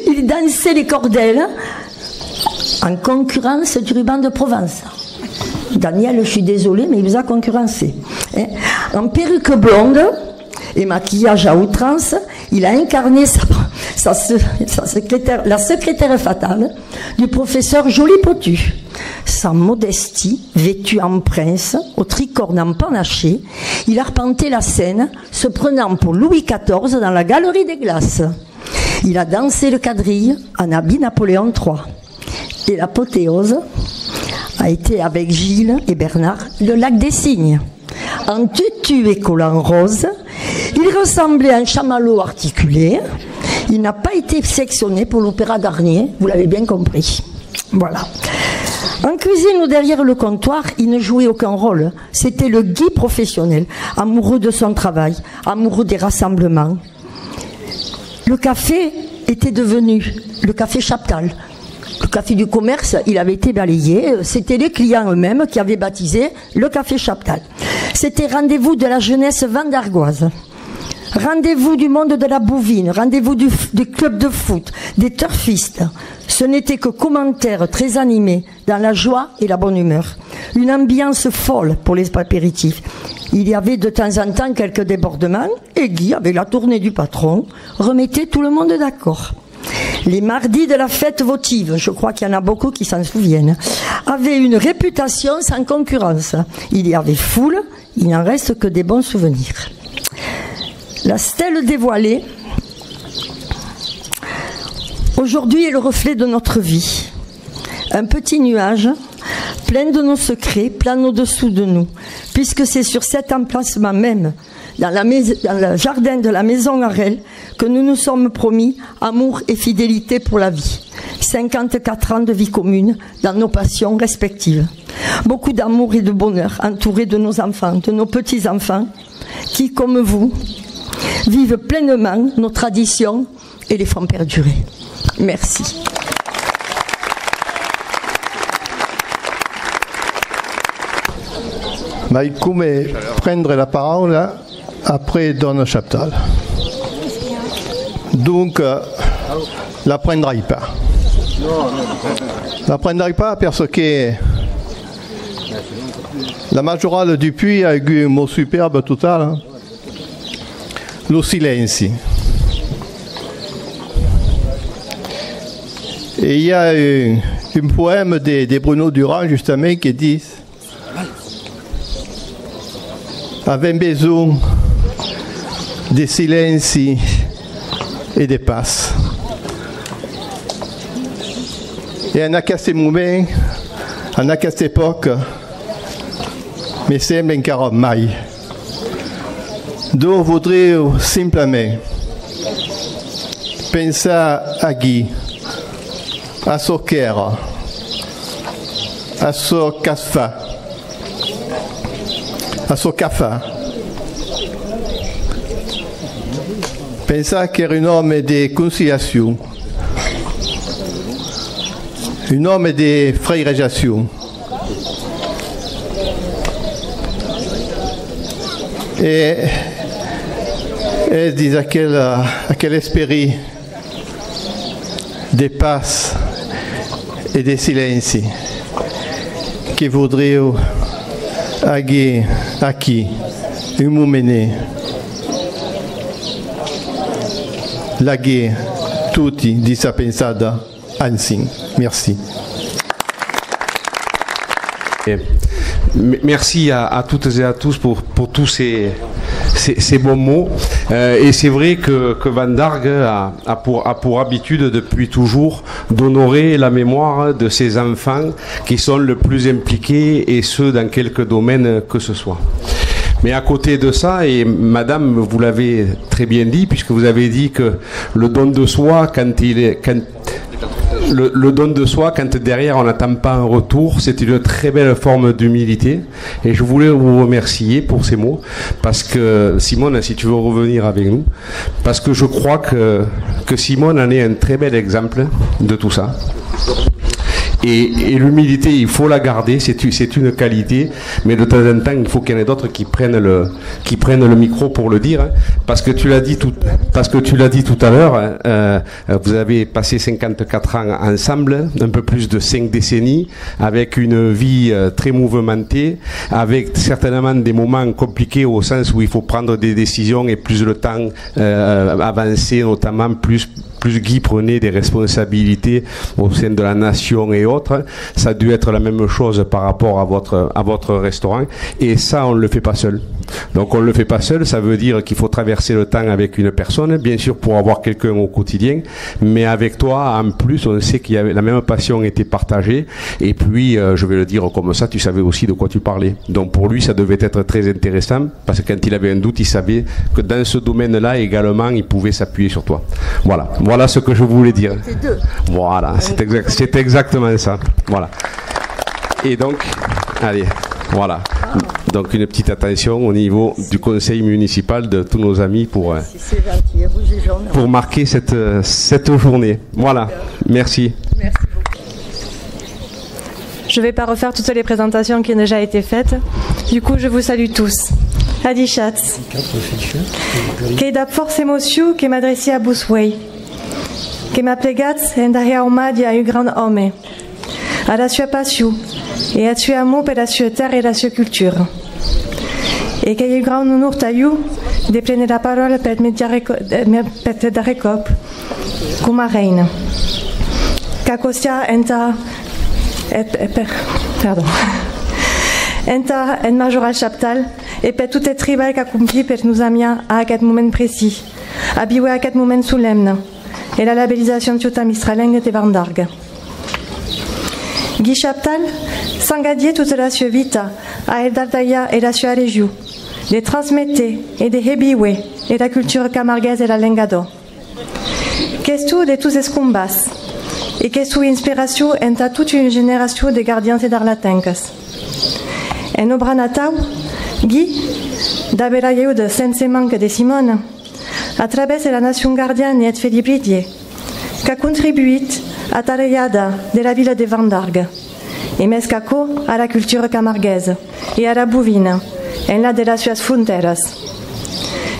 Il dansait les cordelles en concurrence du ruban de Provence. Daniel, je suis désolée, mais il vous a concurrencé. En perruque blonde et maquillage à outrance, il a incarné la secrétaire fatale du professeur Jolipotu. Sans modestie, vêtu en prince, au tricorne empanaché, il arpentait la scène, se prenant pour Louis XIV dans la galerie des glaces. Il a dansé le quadrille en habit Napoléon III. Et l'apothéose a été avec Gilles et Bernard le lac des Cygnes. En tutu et collant rose, il ressemblait à un chamallow articulé. Il n'a pas été sélectionné pour l'Opéra Garnier, vous l'avez bien compris. Voilà. En cuisine ou derrière le comptoir, il ne jouait aucun rôle. C'était le Guy professionnel, amoureux de son travail, amoureux des rassemblements. Le café était devenu le café Chaptal. Le café du commerce, il avait été balayé. C'était les clients eux-mêmes qui avaient baptisé le café Chaptal. C'était rendez-vous de la jeunesse vandargoise. Rendez-vous du monde de la bouvine, rendez-vous des clubs de foot, des turfistes. Ce n'était que commentaires très animés, dans la joie et la bonne humeur. Une ambiance folle pour les apéritifs. Il y avait de temps en temps quelques débordements, et Guy, avec la tournée du patron, remettait tout le monde d'accord. Les mardis de la fête votive, je crois qu'il y en a beaucoup qui s'en souviennent, avaient une réputation sans concurrence. Il y avait foule, il n'en reste que des bons souvenirs. La stèle dévoilée, aujourd'hui, est le reflet de notre vie. Un petit nuage, plein de nos secrets, plane au-dessous de nous, puisque c'est sur cet emplacement même, dans le jardin de la maison Harel, que nous nous sommes promis amour et fidélité pour la vie. 54 ans de vie commune dans nos passions respectives. Beaucoup d'amour et de bonheur entourés de nos enfants, de nos petits-enfants, qui, comme vous, vivent pleinement nos traditions et les font perdurer. Merci. Ma come prendere la parola après Donna Chaptal. Donc, la prendrai pas. La prendrai pas parce que la Majorale du Puy a eu un mot superbe tout à l'heure. Le silence. Et il y a un poème de Bruno Durand, justement, qui dit « Avec besoin de silence et de passe. » Et on a qu'à ce moment, on a qu'à cette époque, mais c'est encore mai. Donc, je voudrais simplement penser à Guy, à son cœur, à son café, à son café. Penser qu'il est un homme de conciliation, un homme de frérégation. Et dis à quel esprit de passe et de silence qui voudrait agir à qui un moment la guerre tutti di sa pensata ainsi. Merci. Merci à toutes et à tous pour tous ces bons mots. Et c'est vrai que Van Dargue a pour habitude depuis toujours d'honorer la mémoire de ses enfants qui sont le plus impliqués, et ceux dans quelque domaine que ce soit. Mais à côté de ça, et madame, vous l'avez très bien dit, puisque vous avez dit que le don de soi, le don de soi, quand derrière on n'attend pas un retour, c'est une très belle forme d'humilité. Et je voulais vous remercier pour ces mots, parce que Simone, si tu veux revenir avec nous, parce que je crois que Simone en est un très bel exemple de tout ça. Et l'humilité, il faut la garder, c'est une qualité, mais de temps en temps, il faut qu'il y en ait d'autres qui prennent le micro pour le dire, hein, parce que tu l'as dit tout à l'heure, vous avez passé 54 ans ensemble, un peu plus de 5 décennies, avec une vie très mouvementée, avec certainement des moments compliqués au sens où il faut prendre des décisions et plus le temps avancer, notamment plus Guy prenait des responsabilités au sein de la nation et autres. Ça a dû être la même chose par rapport à votre restaurant, et ça on ne le fait pas seul. Donc on ne le fait pas seul, ça veut dire qu'il faut traverser le temps avec une personne, bien sûr pour avoir quelqu'un au quotidien, mais avec toi en plus on sait qu'il y avait la même passion était partagée, et puis je vais le dire comme ça, tu savais aussi de quoi tu parlais. Donc pour lui ça devait être très intéressant, parce que quand il avait un doute, il savait que dans ce domaine-là également il pouvait s'appuyer sur toi. Voilà ce que je voulais dire. Voilà, c'est exactement ça. Voilà. Et donc, allez, voilà. Donc une petite attention au niveau du conseil municipal de tous nos amis pour marquer cette journée. Voilà, merci. Merci beaucoup. Je ne vais pas refaire toutes les présentations qui ont déjà été faites. Du coup, je vous salue tous. Adi Schatz. Che da force emozione che m'adressi a Busway. Che m'ha plegat en daria omadi a un grand homme. A la sua passion et a suo amour per la sua terra e la sua cultura. E che è un gran onore a io di prendere la parola per te dare cop come reina. Che costia enta en Majoral Chaptal et per tout le travail qu'a accompli per nous amis à aquest moment précis, à biouer à aquest moment solemne, et la labellisation de Ciutat Mistralengue de Van Dargue. Guy Chaptal s'engadiait toute la sua vita a el d'Altaïa et la sua région, de transmettre et de rebiouer et la culture camarguaise et la lengado. Qu'est-ce de tous ces combats, et qu'est-ce inspiration à toute une génération de gardiens et d'arlatenques. En obra natau, Guy, d'Aberayeu de Sensemanque de Simone, a travers la nation gardienne et Felibridier, qu'a contribué à tareillada de la ville de Van Dargue, et mescaco à la culture camarguaise et à la bovine, en la de las suas fronteras.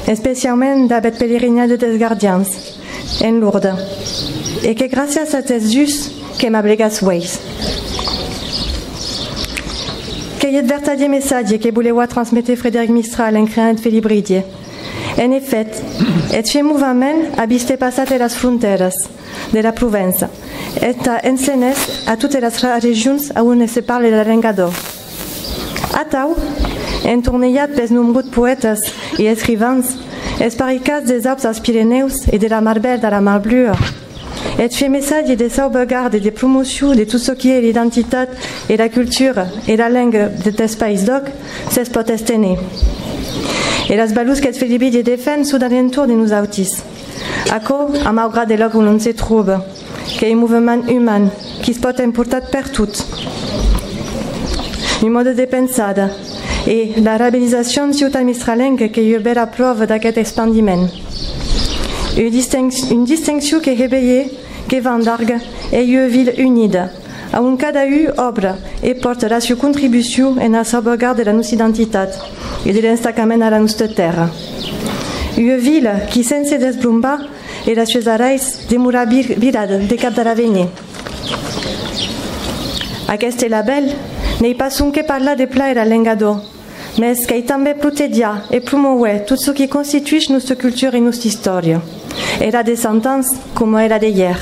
Especialment d'abet pelerinade des gardiens, en Lourdes. Et que gracias a tes jus que m'ablegas weis. Que y vertadier message que voulez transmettre Frédéric Mistral en créant Felibridie. En effet, et ce mouvement habiste passat las fronteras de la Provença et a ensenyat a toutes les régions on se parle de l'engador. Atau, entournellat pels nombreux poètes et écrivains, es paricats des Alpes als Pyrénées et de la Mar Verte à la Mar Bleue, et fait message de sauvegarde et de promotion de tout ce qui est l'identité et la culture et la langue de tes pays d'oc, c'est potestene. Et las balus que Felibridie défend sont dans l'entour de nous autis. Acco, a malgrat de lloc où l'on se trouve, que est un mouvement humain qui se peut emporter per tout. Un mode de pensada et la réhabilitation ciutat mistralenca que je vera preuve d'aquest expandiment. Une distinction que réveillait que Vandargue est une ville unide, a un cada obra et porte la sua contribution en la sauvegarde de la nostra identitat et de l'enstacament à la nostra terra. Une ville qui, sense desbrumbar, et la sua arrels demora virada de cap de l'avenir. Aquest label n'est pas que parla de plaire à l'engador, mais qui també protegia et promouait tout ce qui constitue notre culture et notre histoire, et la descendance comme era d'hier.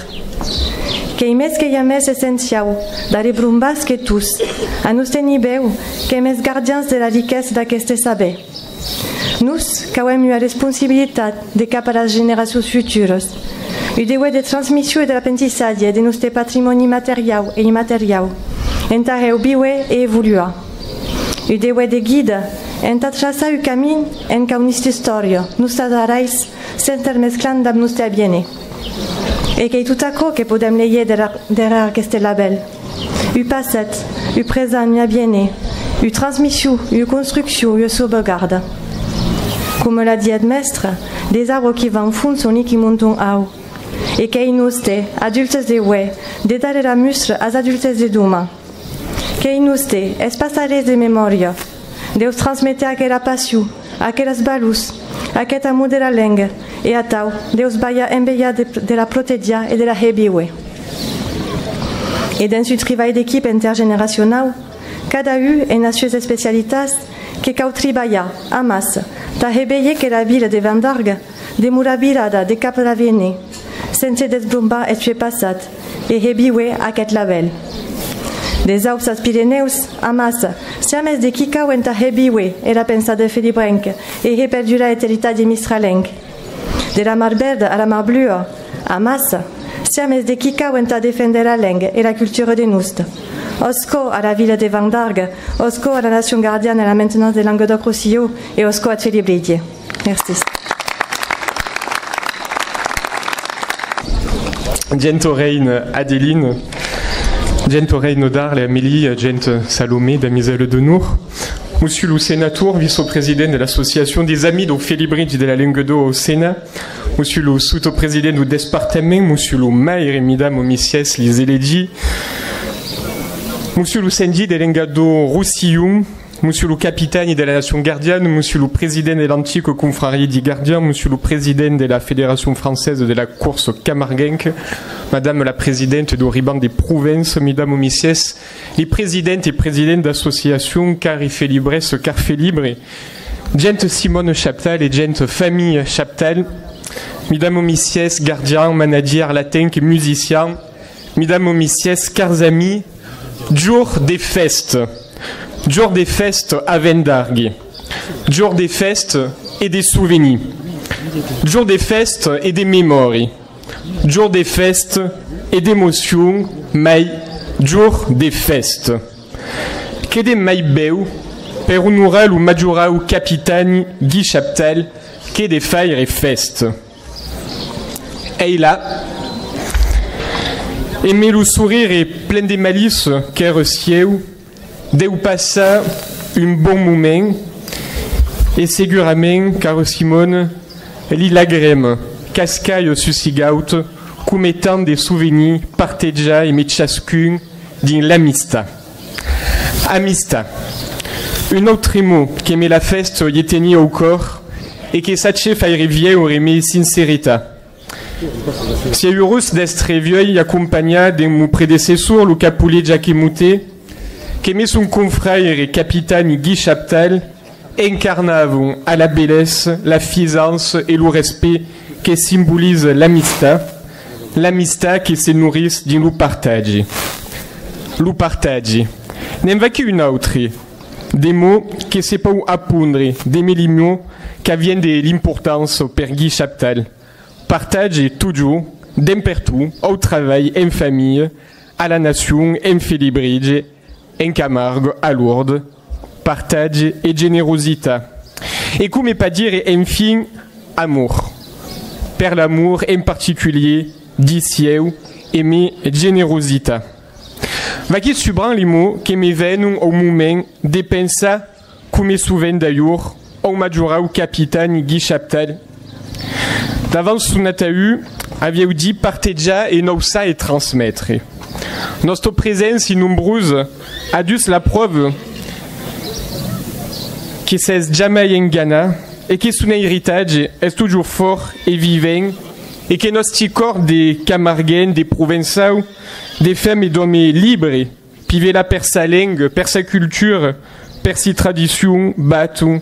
Que més que hi ha més essencial, d'arrebrumbars que tous, a nostre nivell, que més gardians de la riquesa d'aquest saber. Nous, que hem la responsabilitat de cap a les generacions futures, un deure de transmissió i de l'aprenentissatge de nostre patrimoni material i immaterial, entareu viure i evoluar. Un deure de guida, entar traçar un camí en ca nostra història, nostres arrels, s'intermesclant amb nostre biener. Et que tout accord que podem lire derrière aquest label. Un passat, un présent, un biener, une transmission, une construction, une sauvegarde. Comme l'a dit le maître, des arbres qui vont fond sont qui montent en haut. Et que nous, adultes de ouais, de dar la mustre aux adultes de demain. Que nous, espaçares de mémoire, de transmettre aquella passion, aquelles balus, aquest amour de la langue, et à tau, Deus baia enveia de la protegia et de la rebiwe. Et dans ce travail d'équipe intergénérationnel, cada en a ses spécialités que cau treballa a massa, ta rebeie que la ville de Vandargue demora virada de cap a l'avenir, sense desbrumbar et fait passat, et rebiwe aquest label. Des Alpes als Pyrénées, a massa, si a més de qui cau en ta rebiwe e la pensa de Felibrenc, et reperdu la eternité de Mistralenc. De la Mar Verte à la Mar Bleue, a massa, si a més de qui cau en ta défendre la langue et la culture de Noust. Osco à la ville de Vandargue, Osco à la nation gardienne et la maintenance de Languedoc-Roussillon, et Osco à Felibridie. Merci. Gentorein Adeline, Gentorein Odarle Amélie, Gent Salomé, damiselle de Nour, Monsieur le sénateur, vice-président de l'association des amis de Felibridie de la Languedoc au Sénat, Monsieur le sous-président du département, Monsieur le maire et Mesdames Omissiès, les élégies, Monsieur le syndic de Languedoc Roussillon, Monsieur le capitaine de la nation gardienne, Monsieur le président de l'antique confrérie des gardiens, Monsieur le président de la Fédération française de la course camarguenque, Madame la présidente du ruban des provinces, Mesdames Omissiès, les présidentes et présidents d'associations Car et Felibres, Car Felibre, Gent Simone Chaptal et Gent Famille Chaptal, Mesdames Omissiès, gardiens, managers, latinques, musiciens, Mesdames Omissiès, cars amis, jour des festes. Jour des festes à Vandargue, jour des festes et des souvenirs, jour des festes et des mémoires, jour des festes et d'émotions, mais jour des festes. Que des mai beu, per honorar ou majorar ou capitaine Guy Chaptal, que des failles et festes. Et là, aimer le sourire et plein de malices, qu'est ciel, Deu passa un bon moment et segurament, car Simone, li lagrem, cascaille sussigaut, comme étant des souvenirs parteja et metchascun din l'amista. Amista. Un autre mot qui met la feste y tenir au corps et qui sache faire rivière ou remet sincérita. Si eurus d'estre vieux accompagna de mon prédécesseur, le capoulet Giacomute, que met son confrère et capitaine Guy Chaptal, incarnavent à la bellesse, la fisanza et le respect qui symbolise l'amistà qui se nourrisse d'un partage. Le partage. N'en va qu'une autre. Des mots qui ne sais pas où appondre, des mots qui viennent de l'importance per Guy Chaptal. Partage toujours, d'impertout, au travail, en famille, à la nation, en Félibrige, en Camargue, à Lourdes. Partage et générosité. Et comme pas dire, enfin, amour. Per l'amour, en particulier, d'ici, aimer générosité. Va qui subran les mots qui me viennent au moment de penser comme souvent d'ailleurs au majora ou capitaine Guy Chaptal. D'avance son atau avait dit partager et non ça et transmettre. Notre présence nombreuse a dû la preuve que c'est jamais en Ghana et que son héritage est toujours fort et vivant et que notre corps des Camarguens, des Provençaux, des femmes et d'hommes libres, pivela per sa langue, per sa culture, per sa tradition, battu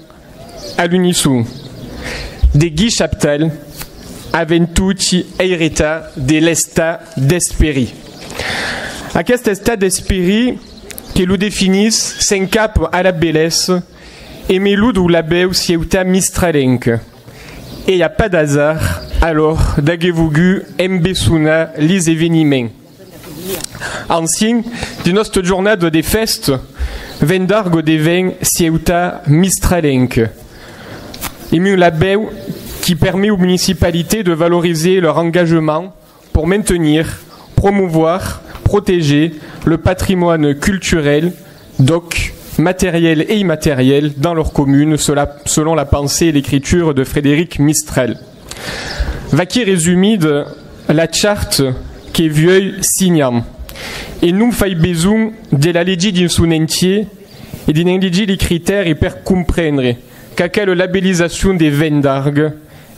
à l'unisson. Des Guy Chaptal avaient tutti hérita de l'état d'esprit. Aquest état d'esprit que nous définisse s'encap à la bellesse et melud ou la beu sieuta mistralenque. Et il n'y a pas d'hasard, alors d'agevugu embessuna les événements. En signe de notre journée des festes, vendargo de vin sieuta mistralenque. Et mieux la beu qui permet aux municipalités de valoriser leur engagement pour maintenir, promouvoir, protéger le patrimoine culturel, donc matériel et immatériel, dans leur commune, selon la pensée et l'écriture de Frédéric Mistral. Va qui résumide la charte qui est vieux signant. Et nous faisons besoin de la légit d'un son entier et d'une légit les critères et pour comprendre qu'à la labellisation des vins d'argues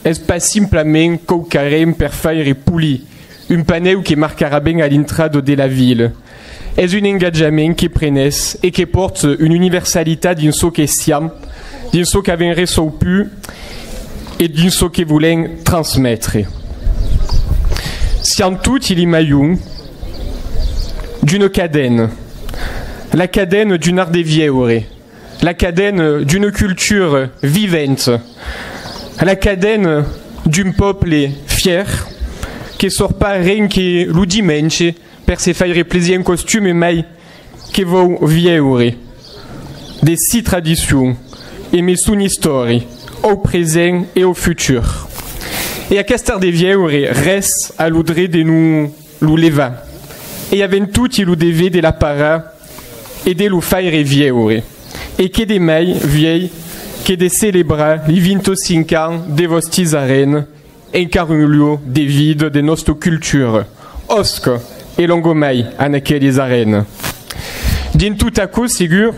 est pas simplement qu'au carême per faire et pouli, un panneau qui marquera bien à l'entrée de la ville. Est un engagement qui prenait et qui porte une universalité d'un saut qui est siam, d'un saut qui avait un réseau pu et d'un saut qui voulait transmettre. Si en tout il y maillon d'une cadène, la cadène d'une art des vieilles, la cadène d'une culture vivante, la cadène d'un peuple fier, qui sort pas rien que le dimanche, per se faire plaisir en costume, mais qui va vieillir. Des six traditions, et mes son histoire, au présent et au futur. Et à castar des vieilles reste à l'oudre de nous leva. Et avec tout, il devait de la para et de l'ou faire vieillir. Et que des mailles vieilles, que de célébrer les 25 ans de vostres arènes, encar un lieu de vide de notre culture. Osque et longomai en aquelles arènes. Din tout à coup, ségur,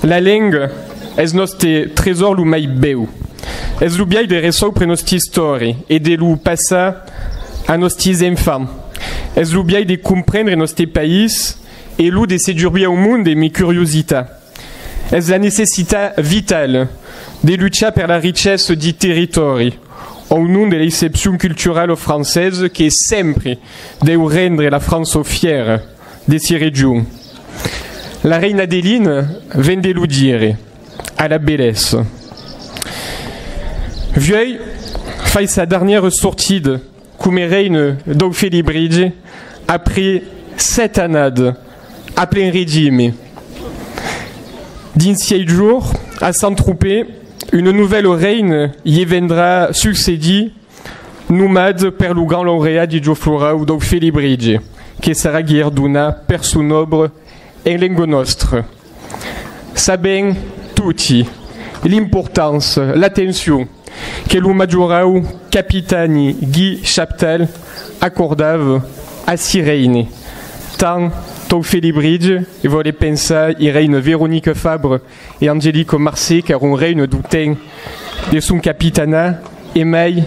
la langue est notre trésor lu mai beu. Est l'oublié de réseaux pour notre histoire et de l'ou passer à nos enfants. Est l'oublié de comprendre notre pays et l'ou de séduire au monde et mes curiosités. Est la nécessité vitale de lutter pour la richesse du territoire au nom de l'exception culturelle française qui est sempre de rendre la France fière de ses régions. La reine Adéline vient de le dire à la bellesse. Vieux fait sa dernière sortie comme reine d'Ophélie-Bridge après 7 années à plein régime. D'un 6 jours, à Saint-Tropez, une nouvelle reine y viendra succéder, nomade per le grand lauréat du Geoffroy ou d'Ophélie-Bridge, qui sera guerduna per son noble en lingue nostre. Saben tutti l'importance, l'attention que le majorau capitani Guy Chaptal accordava à si reine. Tant Ophélie-Bridge, et voulait penser y reine Véronique Fabre et Angélique Marseille, car on reine doutain de son capitanat, et mai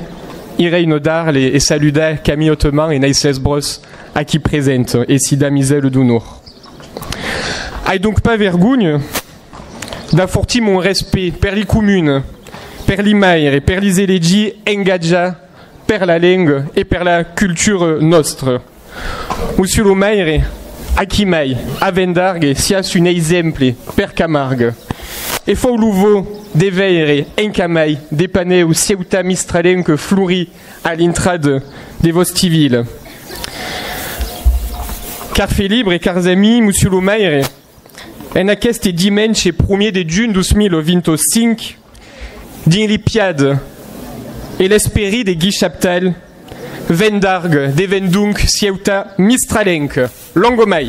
Irene d'Arles et saluda Camille Ottoman et Naïsles Bros à qui présente et Sida Misel d'Honor. Aïe donc pas vergogne d'afforti mon respect per les communes, per les maires et per les élégis engagés per la langue et per la culture nostre. Monsieur le maire, a qui mai, a Vendargue, sias un exemple per Camargue. E fou louvo de veire en camai de paneu ceuta mistralenque flouri à l'intrade de vostiville. Car fait libre et cars amis, monsieur le maire, en aquest dimanche 1er de juin 2025, din l'Ipiade et l'espérit de Guy Chaptal, Vendargue, de Vendunk, ceuta mistralenque. Longo mai.